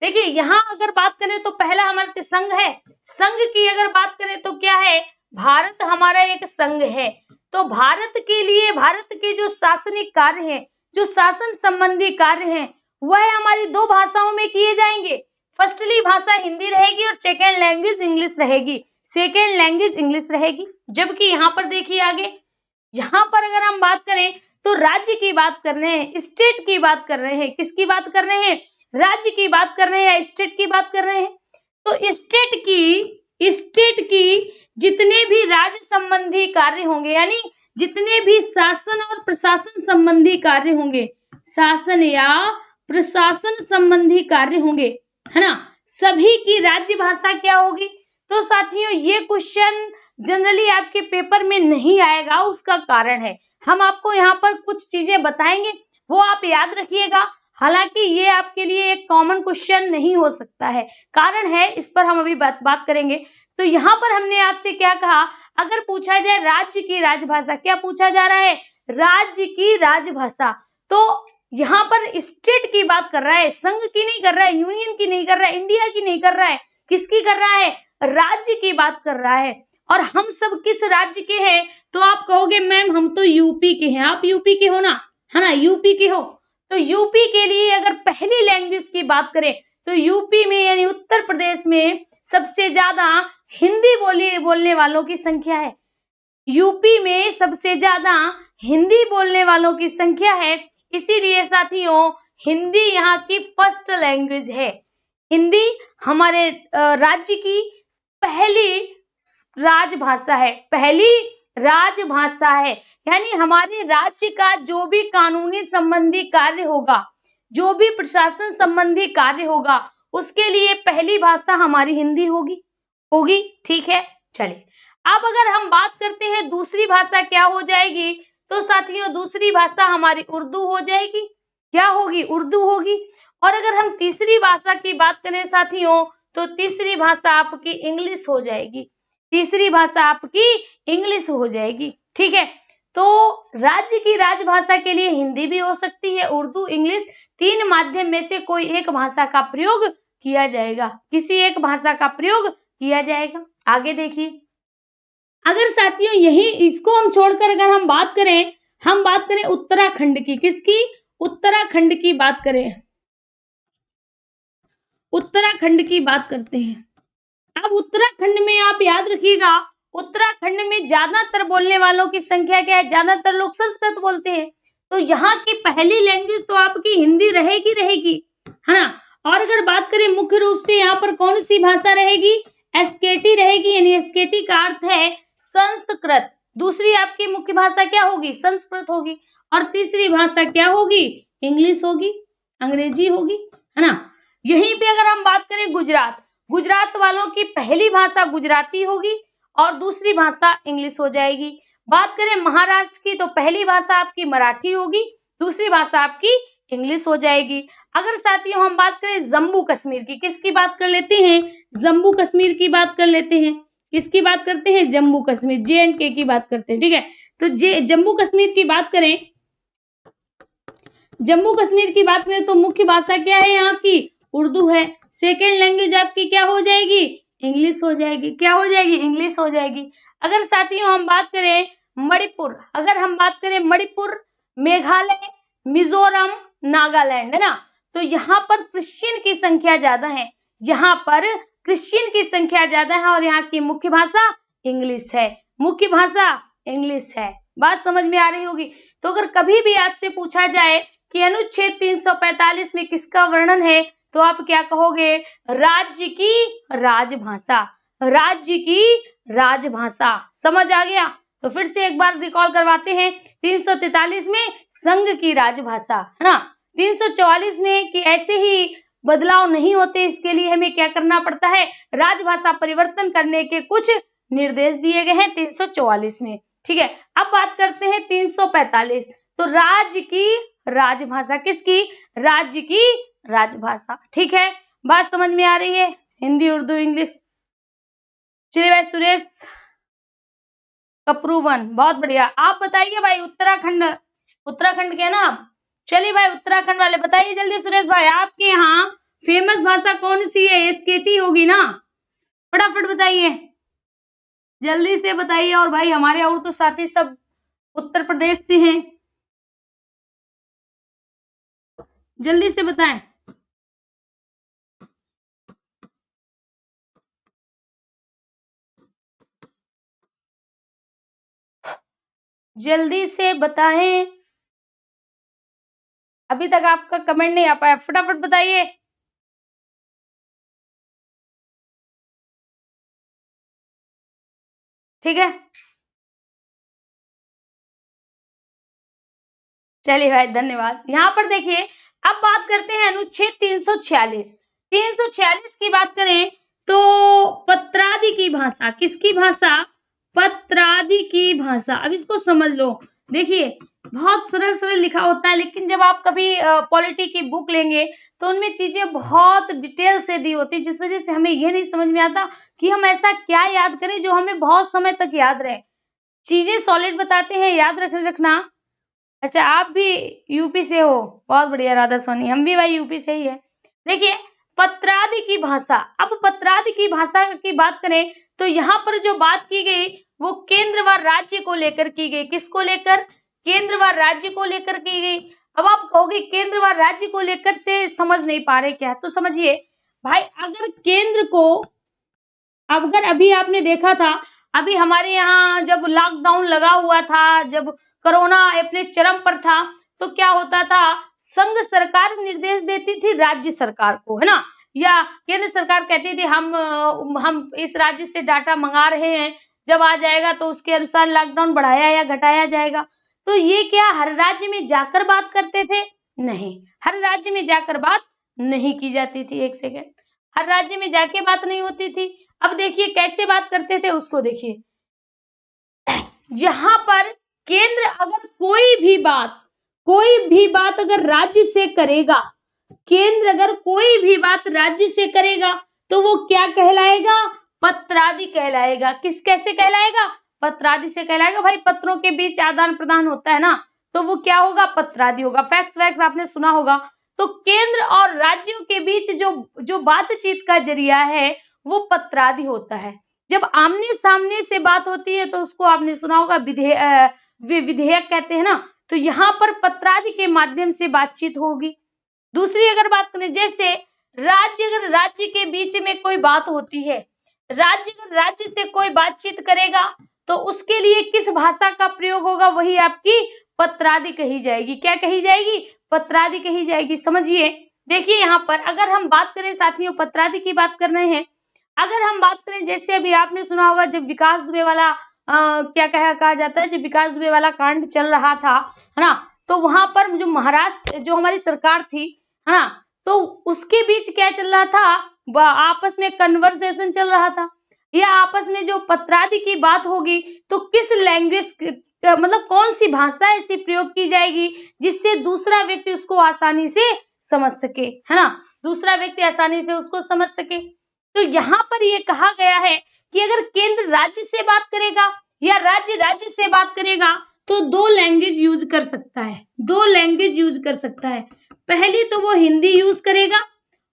देखिए यहाँ अगर बात करें तो पहला हमारा संघ है, संघ की अगर बात करें तो क्या है, भारत हमारा एक संघ है। तो भारत के लिए, भारत के जो शासनिक कार्य हैं, जो शासन संबंधी कार्य हैं, वह हमारी दो भाषाओं में किए जाएंगे। फर्स्टली भाषा हिंदी रहेगी और सेकेंड लैंग्वेज इंग्लिश रहेगी, सेकेंड लैंग्वेज इंग्लिश रहेगी। जबकि यहाँ पर देखिए आगे, यहाँ पर अगर हम बात करें तो राज्य की बात कर रहे हैं, स्टेट की बात कर रहे हैं, किसकी बात कर रहे हैं, राज्य की बात कर रहे हैं या स्टेट की बात कर रहे हैं। तो स्टेट की जितने भी राज्य संबंधी कार्य होंगे, यानी जितने भी शासन और प्रशासन संबंधी कार्य होंगे, शासन या प्रशासन संबंधी कार्य होंगे, है ना, सभी की राज्य भाषा क्या होगी। तो साथियों ये क्वेश्चन जनरली आपके पेपर में नहीं आएगा, उसका कारण है, हम आपको यहाँ पर कुछ चीजें बताएंगे, वो आप याद रखिएगा। हालांकि ये आपके लिए एक कॉमन क्वेश्चन नहीं हो सकता है, कारण है, इस पर हम अभी बात करेंगे। तो यहाँ पर हमने आपसे क्या कहा, अगर पूछा जाए राज्य की राजभाषा, क्या पूछा जा रहा है, राज्य की राजभाषा, तो यहाँ पर स्टेट की बात कर रहा है, संघ की नहीं कर रहा है, यूनियन की नहीं कर रहा है, इंडिया की नहीं कर रहा है, किसकी कर रहा है, राज्य की बात कर रहा है। और हम सब किस राज्य के हैं, तो आप कहोगे मैम हम तो यूपी के हैं, आप यूपी के हो ना, है ना, यूपी के हो। तो यूपी के लिए अगर पहली लैंग्वेज की बात करें तो यूपी में यानी उत्तर प्रदेश में सबसे ज्यादा हिंदी बोलने वालों की संख्या है, यूपी में सबसे ज्यादा हिंदी बोलने वालों की संख्या है। इसीलिए साथियों हिंदी यहाँ की फर्स्ट लैंग्वेज है, हिंदी हमारे राज्य की पहली राजभाषा है, पहली राजभाषा है। यानी हमारे राज्य का जो भी कानूनी संबंधी कार्य होगा, जो भी प्रशासन संबंधी कार्य होगा, उसके लिए पहली भाषा हमारी हिंदी होगी, ठीक है। चलिए अब अगर हम बात करते हैं दूसरी भाषा क्या हो जाएगी, तो साथियों दूसरी भाषा हमारी उर्दू हो जाएगी, क्या होगी, उर्दू होगी। और अगर हम तीसरी भाषा की बात करें साथियों, तो तीसरी भाषा आपकी इंग्लिश हो जाएगी, तीसरी भाषा आपकी इंग्लिश हो जाएगी, ठीक है। तो राज्य की राजभाषा के लिए हिंदी भी हो सकती है, उर्दू, इंग्लिश, तीन माध्यम में से कोई एक भाषा का प्रयोग किया जाएगा, किसी एक भाषा का प्रयोग किया जाएगा। आगे देखिए, अगर साथियों यही इसको हम छोड़कर अगर हम बात करें उत्तराखंड की, किसकी, उत्तराखंड की बात करें, उत्तराखंड की बात करते हैं। अब उत्तराखंड में आप याद रखिएगा, उत्तराखंड में ज्यादातर बोलने वालों की संख्या क्या है, ज्यादातर लोग संस्कृत बोलते हैं। तो यहाँ की पहली लैंग्वेज तो आपकी हिंदी रहेगी, है ना। और अगर बात करें मुख्य रूप से यहाँ पर कौन सी भाषा रहेगी, एसकेटी रहेगी, यानी एसकेटी का अर्थ है संस्कृत। दूसरी आपकी मुख्य भाषा क्या होगी, संस्कृत होगी। और तीसरी भाषा क्या होगी, इंग्लिश होगी, अंग्रेजी होगी, है ना। यहीं पे अगर हम बात करें गुजरात वालों की पहली भाषा गुजराती होगी और दूसरी भाषा इंग्लिश हो जाएगी। बात करें महाराष्ट्र की तो पहली भाषा आपकी मराठी होगी, दूसरी भाषा आपकी इंग्लिश हो जाएगी। अगर साथियों हम बात करें जम्मू कश्मीर की, किसकी बात कर लेते हैं, जम्मू कश्मीर की बात कर लेते हैं, किसकी बात करते हैं, जम्मू कश्मीर, JNK की बात करते हैं, ठीक है। तो जम्मू कश्मीर की बात करें, जम्मू कश्मीर की बात करें तो मुख्य भाषा क्या है यहाँ की, उर्दू है। सेकेंड लैंग्वेज आपकी क्या हो जाएगी, इंग्लिश हो जाएगी, क्या हो जाएगी, इंग्लिश हो जाएगी। अगर साथियों हम बात करें मणिपुर। अगर हम बात करें मणिपुर, मेघालय, मिजोरम, नागालैंड, है ना, तो यहाँ पर क्रिश्चियन की संख्या ज्यादा है, यहाँ पर क्रिश्चियन की संख्या ज्यादा है और यहाँ की मुख्य भाषा इंग्लिश है, मुख्य भाषा इंग्लिश है। बात समझ में आ रही होगी। तो अगर कभी भी आपसे पूछा जाए कि अनुच्छेद 345 में किसका वर्णन है, तो आप क्या कहोगे? राज्य की राजभाषा, राज्य की राजभाषा। समझ आ गया? तो फिर से एक बार रिकॉल करवाते हैं। 343 में संघ की राजभाषा, है ना, 344 में कि ऐसे ही बदलाव नहीं होते, इसके लिए हमें क्या करना पड़ता है? राजभाषा परिवर्तन करने के कुछ निर्देश दिए गए हैं 344 में। ठीक है, अब बात करते हैं 345। तो राज्य की राजभाषा, किसकी? राज्य की राजभाषा। ठीक है, बात समझ में आ रही है? हिंदी, उर्दू, इंग्लिश। चलिए भाई सुरेश कपरूवन, बहुत बढ़िया। आप बताइए भाई, उत्तराखंड, उत्तराखंड के है ना आप? चलिए भाई उत्तराखंड वाले बताइए जल्दी। सुरेश भाई, आपके यहाँ फेमस भाषा कौन सी है? एसकेटी होगी ना? फटाफट बताइए, जल्दी से बताइए। और भाई हमारे और तो साथी सब उत्तर प्रदेश से हैं, जल्दी से बताएं। जल्दी से बताएं, अभी तक आपका कमेंट नहीं आ पाया, फटाफट बताइए। ठीक है, चलिए भाई धन्यवाद। यहाँ पर देखिए, अब बात करते हैं अनुच्छेद 346। 346 की बात करें तो पत्रादि की भाषा, किसकी भाषा? पत्रादि की भाषा। अब इसको समझ लो, देखिए बहुत सरल सरल लिखा होता है, लेकिन जब आप कभी पॉलिटी की बुक लेंगे तो उनमें चीजें बहुत डिटेल से दी होती है, जिस वजह से हमें ये नहीं समझ में आता कि हम ऐसा क्या याद करें जो हमें बहुत समय तक याद रहे। चीजें सॉलिड बताते हैं, याद रखना। अच्छा, आप भी यूपी से हो? बहुत बढ़िया राधा सोनी, हम भी भाई यूपी से ही है। देखिए पत्रादि की भाषा, अब पत्रादि की भाषा की बात करें तो यहाँ पर जो बात की गई वो केंद्र व राज्य को लेकर की गई। किसको लेकर? केंद्र व राज्य को लेकर की गई। अब आप कहोगे केंद्र व राज्य को लेकर से समझ नहीं पा रहे क्या? तो समझिए भाई, अगर केंद्र को, अगर अभी आपने देखा था, अभी हमारे यहाँ जब लॉकडाउन लगा हुआ था, जब कोरोना अपने चरम पर था, तो क्या होता था? संघ सरकार निर्देश देती थी राज्य सरकार को, है ना, या केंद्र सरकार कहती थी हम इस राज्य से डाटा मंगा रहे हैं, जब आ जाएगा तो उसके अनुसार लॉकडाउन बढ़ाया या घटाया जाएगा। तो ये क्या हर राज्य में जाकर बात करते थे? नहीं, हर राज्य में जाकर बात नहीं की जाती थी। एक सेकेंड, हर राज्य में जाके बात नहीं होती थी। अब देखिए कैसे बात करते थे उसको देखिए, जहां पर केंद्र अगर कोई भी बात अगर राज्य से करेगा, केंद्र अगर कोई भी बात राज्य से करेगा तो वो क्या कहलाएगा? पत्रादि कहलाएगा। कैसे कहलाएगा? पत्रादि से कहलाएगा। भाई पत्रों के बीच आदान प्रदान होता है ना, तो वो क्या होगा? पत्रादि होगा। फैक्स आपने सुना होगा। तो केंद्र और राज्यों के बीच जो बातचीत का जरिया है वो पत्रादि होता है। जब आमने सामने से बात होती है तो उसको आपने सुना होगा विधेयक कहते हैं ना। तो यहाँ पर पत्रादि के माध्यम से बातचीत होगी। दूसरी अगर बात करें, जैसे अगर राज्य के बीच में कोई बात होती है, अगर राज्य से कोई बातचीत करेगा तो उसके लिए किस भाषा का प्रयोग होगा? वही आपकी पत्रादि कही जाएगी। क्या कही जाएगी? पत्रादि कही जाएगी। समझिए, देखिए यहाँ पर अगर हम बात करें साथियों, पत्रादि की बात कर रहे हैं, अगर हम बात करें जैसे अभी आपने सुना होगा जब विकास दुबे वाला क्या कहा जाता है, जब विकास दुबे वाला कांड चल रहा था, है ना, तो वहां पर जो महाराष्ट्र जो हमारी सरकार थी, है ना, तो उसके बीच क्या चल रहा था? आपस में कन्वर्सेशन चल रहा था, या आपस में जो पत्रादि की बात होगी तो किस लैंग्वेज, मतलब कौन सी भाषा ऐसी प्रयोग की जाएगी जिससे दूसरा व्यक्ति उसको आसानी से समझ सके, है ना, दूसरा व्यक्ति आसानी से उसको समझ सके। तो यहाँ पर ये कहा गया है कि अगर केंद्र राज्य से बात करेगा या राज्य से बात करेगा तो दो लैंग्वेज यूज कर सकता है, दो लैंग्वेज यूज कर सकता है। पहली तो वो हिंदी यूज करेगा,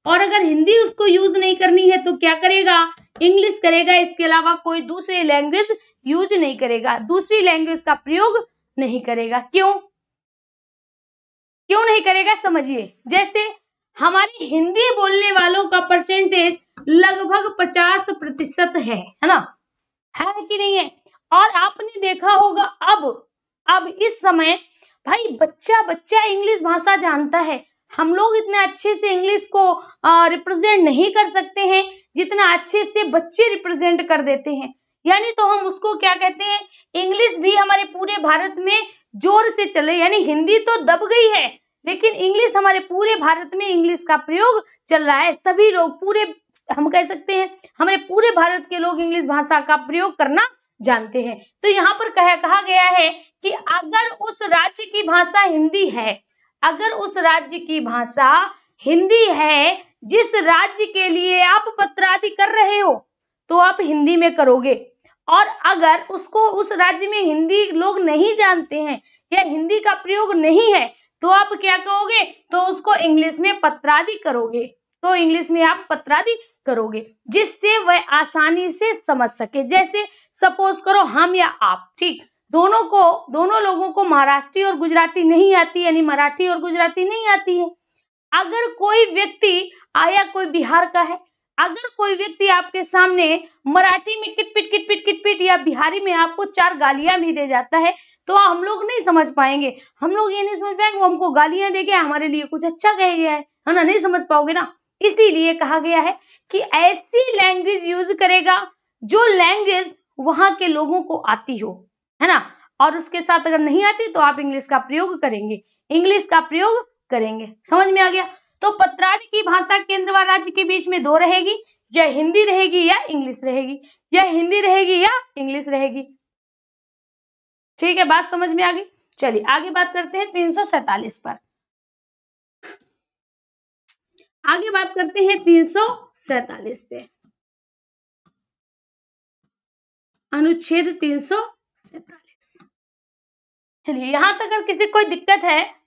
और अगर हिंदी उसको यूज नहीं करनी है तो क्या करेगा? इंग्लिश करेगा। इसके अलावा कोई दूसरी लैंग्वेज यूज नहीं करेगा, दूसरी लैंग्वेज का प्रयोग नहीं करेगा। क्यों नहीं करेगा समझिए। जैसे हमारे हिंदी बोलने वालों का परसेंटेज लगभग 50% है ना, है कि नहीं है। और आपने देखा होगा अब इस समय भाई बच्चा इंग्लिश भाषा जानता है। हम लोग इतने अच्छे से इंग्लिश को रिप्रेजेंट नहीं कर सकते हैं जितना अच्छे से बच्चे रिप्रेजेंट कर देते हैं। यानी तो हम उसको क्या कहते हैं, इंग्लिश भी हमारे पूरे भारत में जोर से चले, यानी हिंदी तो दब गई है लेकिन इंग्लिश हमारे पूरे भारत में इंग्लिश का प्रयोग चल रहा है। सभी लोग पूरे, हम कह सकते हैं हमारे पूरे भारत के लोग इंग्लिश भाषा का प्रयोग करना जानते हैं। तो यहाँ पर कहा गया है कि अगर उस राज्य की भाषा हिंदी है, अगर उस राज्य की भाषा हिंदी है जिस राज्य के लिए आप पत्र आदि कर रहे हो तो आप हिंदी में करोगे। और अगर उसको उस राज्य में हिंदी लोग नहीं जानते हैं या हिंदी का प्रयोग नहीं है तो आप क्या करोगे, तो उसको इंग्लिश में पत्रादि करोगे, तो इंग्लिश में आप पत्रादि करोगे जिससे वह आसानी से समझ सके। जैसे सपोज करो हम या आप, ठीक, दोनों लोगों को महाराष्ट्री और गुजराती नहीं आती, यानी मराठी और गुजराती नहीं आती है। अगर कोई व्यक्ति आया, कोई बिहार का है, अगर कोई व्यक्ति आपके सामने मराठी में किटपिट या बिहारी में आपको 4 गालियां भी दे जाता है तो हम लोग नहीं समझ पाएंगे। हम लोग ये नहीं समझ पाएंगे वो हमको गालियां दे गया, हमारे लिए कुछ अच्छा कह गया है ना, नहीं समझ पाओगे ना। इसीलिए कहा गया है कि ऐसी लैंग्वेज यूज करेगा जो लैंग्वेज वहां के लोगों को आती हो, है ना। और उसके साथ अगर नहीं आती तो आप इंग्लिश का प्रयोग करेंगे, इंग्लिश का प्रयोग करेंगे। समझ में आ गया। तो पत्रादि की भाषा केंद्र व राज्य के बीच में 2 रहेगी, या हिंदी रहेगी या इंग्लिश रहेगी, या हिंदी रहेगी या इंग्लिश रहेगी। ठीक है, बात समझ में आ गई। चलिए आगे बात करते हैं 347 पर। आगे बात करते हैं 347 पे, अनुच्छेद 347। चलिए यहाँ तक अगर किसी कोई दिक्कत है,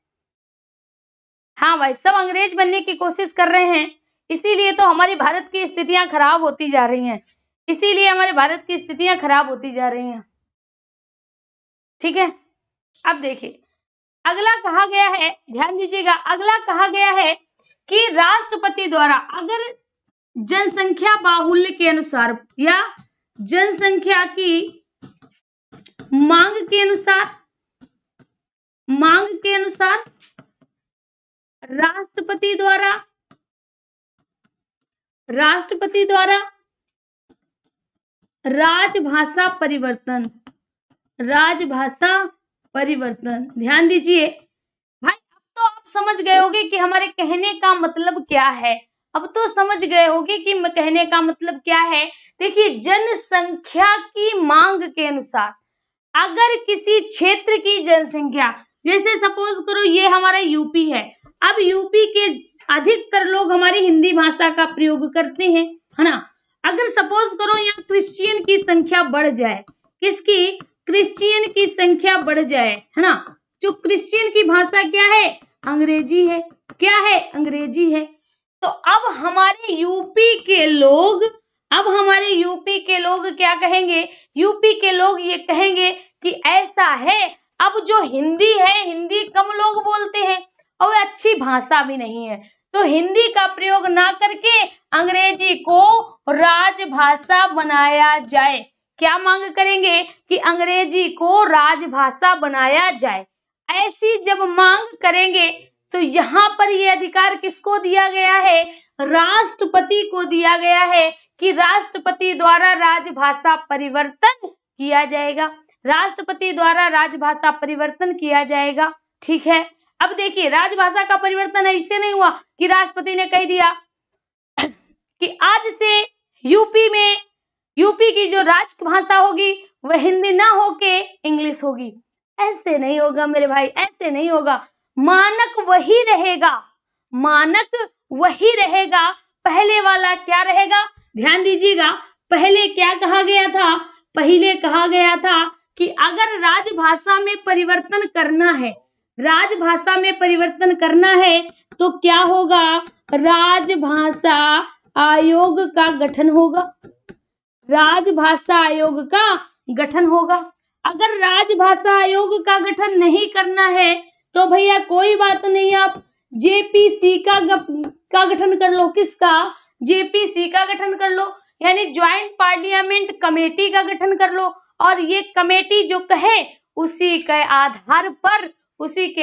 हाँ भाई सब अंग्रेज बनने की कोशिश कर रहे हैं, इसीलिए तो हमारी भारत की स्थितियां खराब होती जा रही हैं, इसीलिए हमारे भारत की स्थितियां खराब होती जा रही हैं। ठीक है, अब देखिए अगला कहा गया है, ध्यान दीजिएगा, अगला कहा गया है कि राष्ट्रपति द्वारा अगर जनसंख्या बाहुल्य के अनुसार या जनसंख्या की मांग के अनुसार राष्ट्रपति द्वारा राजभाषा परिवर्तन, ध्यान दीजिए भाई। अब तो आप समझ गए होंगे कि हमारे कहने का मतलब क्या है, अब तो समझ गए होंगे कि कहने का मतलब क्या है। देखिए जनसंख्या की मांग के अनुसार अगर किसी क्षेत्र की जनसंख्या, जैसे सपोज करो ये हमारा यूपी है, अब यूपी के अधिकतर लोग हमारी हिंदी भाषा का प्रयोग करते हैं, है ना। अगर सपोज करो यहाँ क्रिश्चियन की संख्या बढ़ जाए, किसकी, क्रिश्चियन की संख्या बढ़ जाए, है ना। जो क्रिश्चियन की भाषा क्या है, अंग्रेजी है, क्या है, अंग्रेजी है। तो अब हमारे यूपी के लोग क्या कहेंगे, यूपी के लोग ये कहेंगे कि ऐसा है, अब जो हिंदी है, हिंदी कम लोग बोलते हैं और अच्छी भाषा भी नहीं है, तो हिंदी का प्रयोग ना करके अंग्रेजी को राजभाषा बनाया जाए। क्या मांग करेंगे कि अंग्रेजी को राजभाषा बनाया जाए। ऐसी जब मांग करेंगे तो यहाँ पर ये अधिकार किसको दिया गया है, राष्ट्रपति को दिया गया है कि राष्ट्रपति द्वारा राजभाषा परिवर्तन किया जाएगा, राष्ट्रपति द्वारा राजभाषा परिवर्तन किया जाएगा। ठीक है, अब देखिए राजभाषा का परिवर्तन ऐसे नहीं हुआ कि राष्ट्रपति ने कह दिया कि आज से यूपी की जो राजभाषा होगी वह हिंदी ना होके इंग्लिश होगी। ऐसे नहीं होगा मेरे भाई, ऐसे नहीं होगा। मानक वही रहेगा। पहले वाला क्या रहेगा, ध्यान दीजिएगा। पहले क्या कहा गया था, पहले कहा गया था कि अगर राजभाषा में परिवर्तन करना है तो क्या होगा, राजभाषा आयोग का गठन होगा। राजभाषा आयोग का गठन होगा। अगर राजभाषा आयोग का गठन नहीं करना है तो भैया कोई बात नहीं, आप जेपीसी का गठन कर लो। किसका? जेपीसी का गठन कर लो, यानी ज्वाइंट पार्लियामेंट कमेटी का गठन कर लो। और ये कमेटी जो कहे उसी के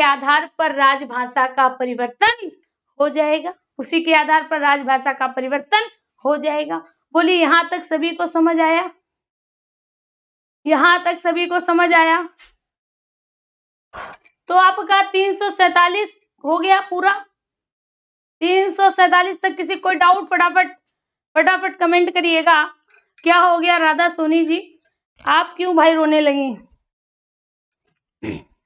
आधार पर राजभाषा का परिवर्तन हो जाएगा, उसी के आधार पर राजभाषा का परिवर्तन हो जाएगा। बोलिए यहाँ तक सभी को समझ आया? यहाँ तक सभी को समझ आया? तो आपका 347 हो गया पूरा। 347 तक किसी कोई डाउट? फटाफट कमेंट करिएगा। क्या हो गया राधा सोनी जी, आप क्यों भाई रोने लगी?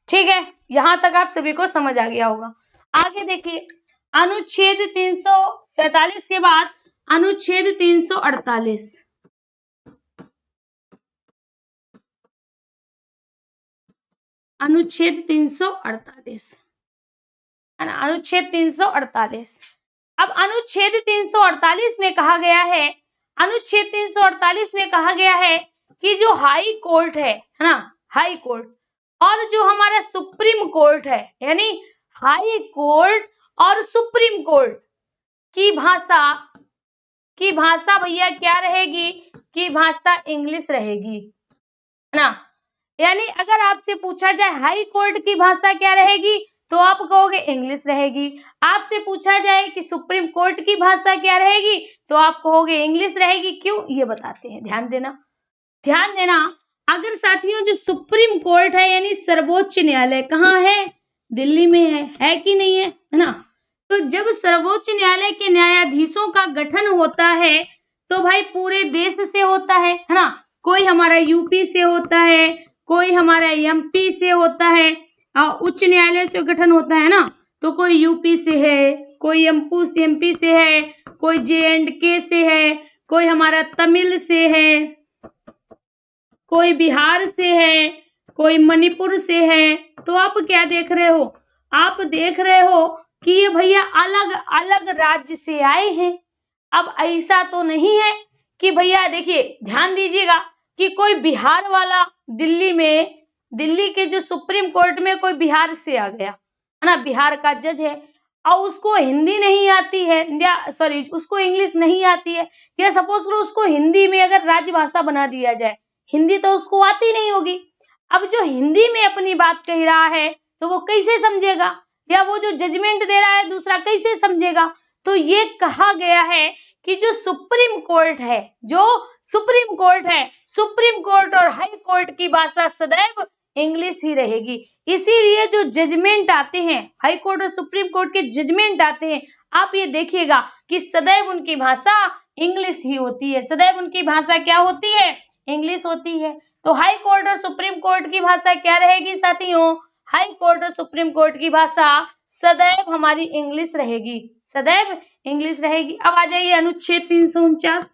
ठीक है, यहां तक आप सभी को समझ आ गया होगा। आगे देखिए, अनुच्छेद 347 के बाद अनुच्छेद 348। अनुच्छेद 348 है ना, अनुच्छेद 348। अब अनुच्छेद 348 में कहा गया है, अनुच्छेद 348 में कहा गया है कि जो हाई कोर्ट है ना, हाई कोर्ट और जो हमारा सुप्रीम कोर्ट है, यानी हाई कोर्ट और सुप्रीम कोर्ट की भाषा भैया क्या रहेगी? की भाषा इंग्लिश रहेगी, है ना। यानी अगर आपसे पूछा जाए हाई कोर्ट की भाषा क्या रहेगी तो आप कहोगे इंग्लिश रहेगी। आपसे पूछा जाए कि सुप्रीम कोर्ट की भाषा क्या रहेगी तो आप कहोगे इंग्लिश रहेगी। क्यों, ये बताते हैं, ध्यान देना। अगर साथियों जो सुप्रीम कोर्ट है यानी सर्वोच्च न्यायालय कहाँ है? दिल्ली में है कि नहीं है ना। तो जब सर्वोच्च न्यायालय के न्यायाधीशों का गठन होता है तो भाई पूरे देश से होता है ना। कोई हमारा यूपी से होता है, कोई हमारा एमपी से होता है, उच्च न्यायालय से गठन होता है ना। तो कोई यूपी से है, कोई एमपी से है, कोई J&K से है, कोई हमारा तमिल से है, कोई बिहार से है, कोई मणिपुर से है। तो आप क्या देख रहे हो? आप देख रहे हो कि ये भैया अलग अलग राज्य से आए हैं। अब ऐसा तो नहीं है कि भैया, देखिए ध्यान दीजिएगा कि कोई बिहार वाला दिल्ली के जो सुप्रीम कोर्ट में कोई बिहार से आ गया है ना, बिहार का जज है और उसको हिंदी नहीं आती है, उसको इंग्लिश नहीं आती है, या सपोज करो उसको हिंदी में अगर राजभाषा बना दिया जाए, हिंदी तो उसको आती नहीं होगी। अब जो हिंदी में अपनी बात कह रहा है तो वो कैसे समझेगा, या वो जो जजमेंट दे रहा है दूसरा कैसे समझेगा। तो ये कहा गया है कि जो सुप्रीम कोर्ट है, सुप्रीम कोर्ट और हाई कोर्ट की भाषा सदैव इंग्लिश ही रहेगी। इसीलिए जो जजमेंट आते हैं, हाई कोर्ट और सुप्रीम कोर्ट के जजमेंट आते हैं, आप ये देखिएगा कि सदैव उनकी भाषा इंग्लिश ही होती है। सदैव उनकी भाषा क्या होती है? इंग्लिश होती है। तो हाई कोर्ट और सुप्रीम कोर्ट की भाषा क्या रहेगी साथियों? हाई कोर्ट और सुप्रीम कोर्ट की भाषा सदैव हमारी इंग्लिश रहेगी, सदैव इंग्लिश रहेगी। अब आ जाइए अनुच्छेद 349।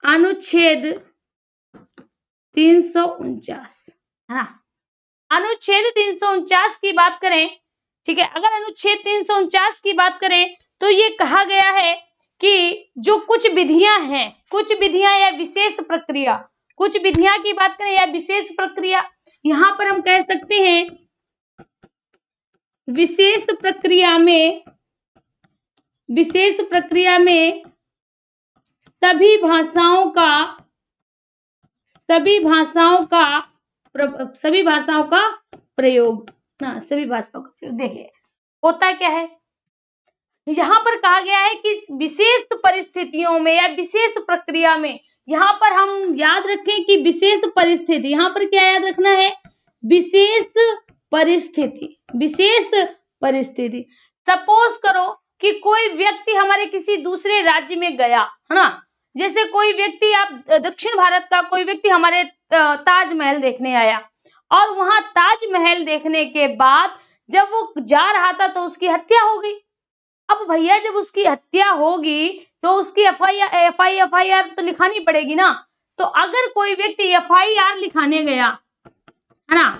अनुच्छेद 349 है ना। अनुच्छेद 349 की बात करें, ठीक है, अगर अनुच्छेद 349 की बात करें तो ये कहा गया है कि जो कुछ विधियां या विशेष प्रक्रिया, कुछ विधियां की बात करें या विशेष प्रक्रिया, यहां पर हम कह सकते हैं विशेष प्रक्रिया में सभी भाषाओं का प्रयोग ना, सभी भाषाओं का प्रयोग। देखिए होता क्या है, यहाँ पर कहा गया है कि विशेष परिस्थितियों में या विशेष प्रक्रिया में, यहाँ पर हम याद रखें कि विशेष परिस्थिति, यहाँ पर क्या याद रखना है? विशेष परिस्थिति। सपोज करो कि कोई व्यक्ति हमारे किसी दूसरे राज्य में गया है ना, जैसे कोई व्यक्ति, आप दक्षिण भारत का कोई व्यक्ति हमारे ताजमहल देखने आया और वहां ताजमहल देखने के बाद जब वो जा रहा था तो उसकी हत्या हो गई। अब भैया जब उसकी हत्या होगी तो उसकी एफआईआर तो लिखानी पड़ेगी ना। तो अगर कोई व्यक्ति एफआईआर लिखाने गया है ना,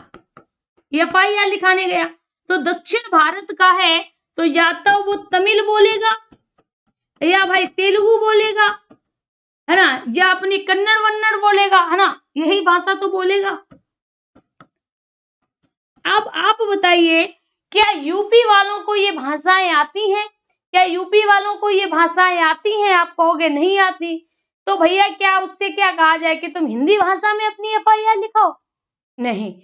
एफआईआर लिखाने गया तो दक्षिण भारत का है तो या तो वो तमिल बोलेगा या भाई तेलुगु बोलेगा है ना, या अपनी कन्नड़ वन्नड़ बोलेगा, है ना, यही भाषा तो बोलेगा। अब आप बताइए, क्या यूपी वालों को ये भाषाएं आती हैं? क्या यूपी वालों को ये भाषाएं आती हैं? आप कहोगे नहीं आती, तो भैया क्या उससे क्या कहा जाए कि तुम हिंदी भाषा में अपनी एफआईआर लिखाओ? नहीं,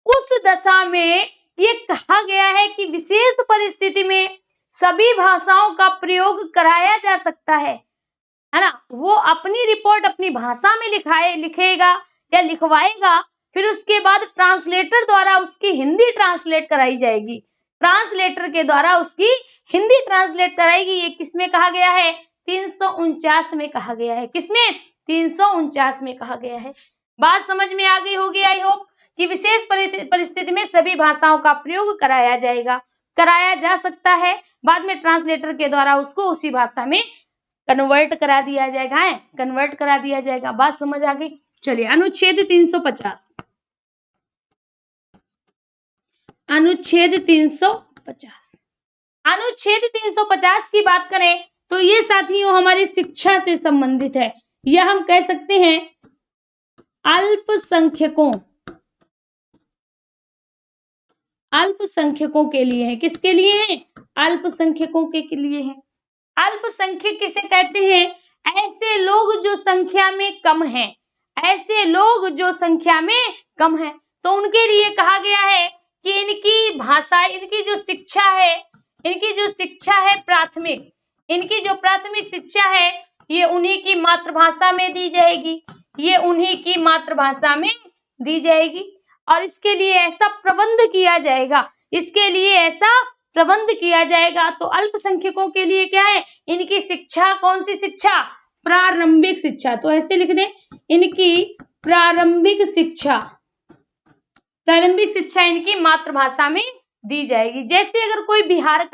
उस दशा में ये कहा गया है कि विशेष परिस्थिति में सभी भाषाओं का प्रयोग कराया जा सकता है ना। वो अपनी रिपोर्ट अपनी भाषा में लिखेगा या लिखवाएगा, फिर उसके बाद ट्रांसलेटर द्वारा उसकी हिंदी ट्रांसलेट कराई जाएगी, ट्रांसलेटर के द्वारा उसकी हिंदी ट्रांसलेट कराएगी। ये किसमें कहा गया है? 349 में कहा गया है। किसमें? 349 में कहा गया है। बात समझ में आ गई होगी आई होप, कि विशेष परिस्थिति में सभी भाषाओं का प्रयोग कराया जा सकता है, बाद में ट्रांसलेटर के द्वारा उसको उसी भाषा में कन्वर्ट करा दिया जाएगा। बात समझ आ गई? चलिए, अनुच्छेद 350 अनुच्छेद 350 की बात करें तो ये साथियों हमारी शिक्षा से संबंधित है, या हम कह सकते हैं अल्पसंख्यकों के लिए है। किसके लिए है? अल्पसंख्यकों के लिए है। अल्पसंख्यक किसे कहते हैं? ऐसे लोग जो संख्या में कम हैं, तो उनके लिए कहा गया है कि इनकी भाषा, इनकी जो शिक्षा है प्राथमिक, इनकी जो प्राथमिक शिक्षा है ये उन्हीं की मातृभाषा में दी जाएगी, और इसके लिए ऐसा प्रबंध किया जाएगा। तो अल्पसंख्यकों के लिए क्या है? इनकी शिक्षा, कौन सी शिक्षा? प्रारंभिक शिक्षा। तो ऐसे लिख दें, इनकी प्रारंभिक शिक्षा इनकी मातृभाषा में दी जाएगी। जैसे अगर कोई बिहार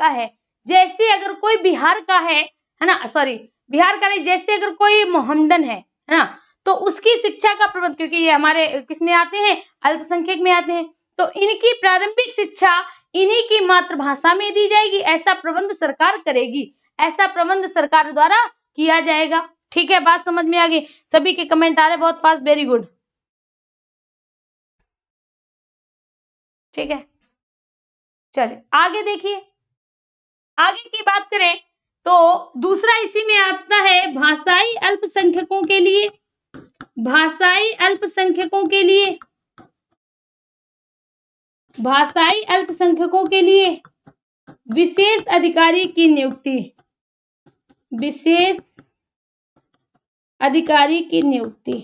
का है, है ना, सॉरी बिहार का नहीं, जैसे अगर कोई मोहम्मदन है ना, तो उसकी शिक्षा का प्रबंध, क्योंकि ये हमारे किसमें आते हैं? अल्पसंख्यक में आते हैं, तो इनकी प्रारंभिक शिक्षा इन्हीं की मातृभाषा में दी जाएगी। ऐसा प्रबंध सरकार करेगी, ऐसा प्रबंध सरकार द्वारा किया जाएगा। ठीक है, बात समझ में आ गई? सभी के कमेंट आ रहे बहुत फास्ट, वेरी गुड। ठीक है, चलिए आगे देखिए। आगे की बात करें तो दूसरा इसी में आता है भाषाई अल्पसंख्यकों के लिए विशेष अधिकारी की नियुक्ति।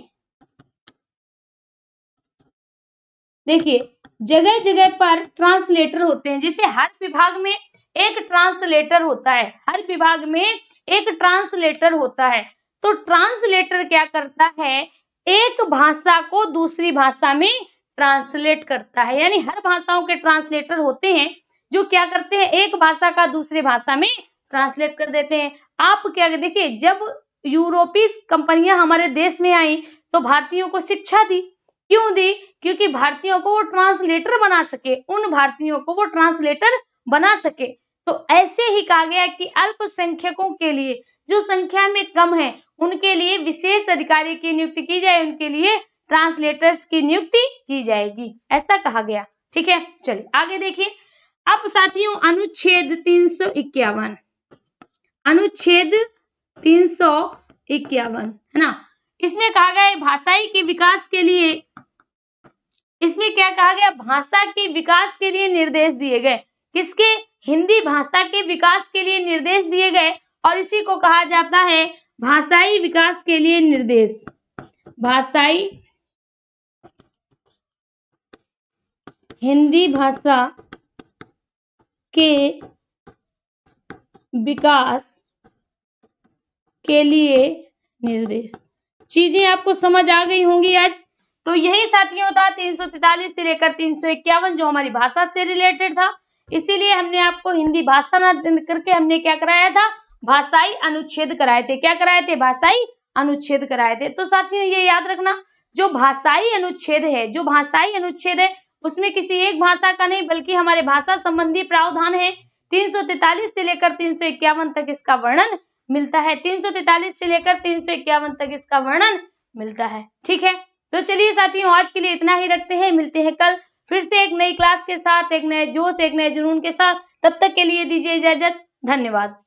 देखिए, जगह जगह पर ट्रांसलेटर होते हैं, जैसे हर विभाग में एक ट्रांसलेटर होता है। तो ट्रांसलेटर क्या करता है? एक भाषा को दूसरी भाषा में ट्रांसलेट करता है। यानी हर भाषाओं के ट्रांसलेटर होते हैं जो क्या करते हैं? एक भाषा का दूसरी भाषा में ट्रांसलेट कर देते हैं। आप क्या देखिए, जब यूरोपीय कंपनियां हमारे देश में आई तो भारतीयों को शिक्षा दी। क्यों दी? क्योंकि भारतीयों को वो ट्रांसलेटर बना सके। तो ऐसे ही कहा गया कि अल्पसंख्यकों के लिए, जो संख्या में कम है, उनके लिए विशेष अधिकारी की नियुक्ति की जाए, उनके लिए ट्रांसलेटर्स की नियुक्ति की जाएगी, ऐसा कहा गया। ठीक है, चलिए आगे देखिए। अब साथियों अनुच्छेद 351 है ना, इसमें कहा गया है भाषाई के विकास के लिए, इसमें क्या कहा गया? भाषा के विकास के लिए निर्देश दिए गए। किसके? हिंदी भाषा के विकास के लिए निर्देश दिए गए, और इसी को कहा जाता है भाषाई विकास के लिए निर्देश। भाषाई हिंदी भाषा के विकास के लिए निर्देश। चीजें आपको समझ आ गई होंगी आज। तो यही साथियों था 343 से लेकर 351 जो हमारी भाषा से रिलेटेड था। इसीलिए हमने आपको हिंदी भाषा ना करके हमने क्या कराया था? भाषाई अनुच्छेद कराए थे। क्या कराए थे? भाषाई अनुच्छेद कराए थे। तो साथियों ये याद रखना, जो भाषाई अनुच्छेद है उसमें किसी एक भाषा का नहीं बल्कि हमारे भाषा संबंधी प्रावधान है। 343 से लेकर 351 तक इसका वर्णन मिलता है। 343 से लेकर 351 तक इसका वर्णन मिलता है। ठीक है, तो चलिए साथियों, आज के लिए इतना ही रखते हैं। मिलते हैं कल फिर से एक नई क्लास के साथ, एक नए जोश, एक नए जुनून के साथ। तब तक के लिए दीजिए इजाजत। धन्यवाद।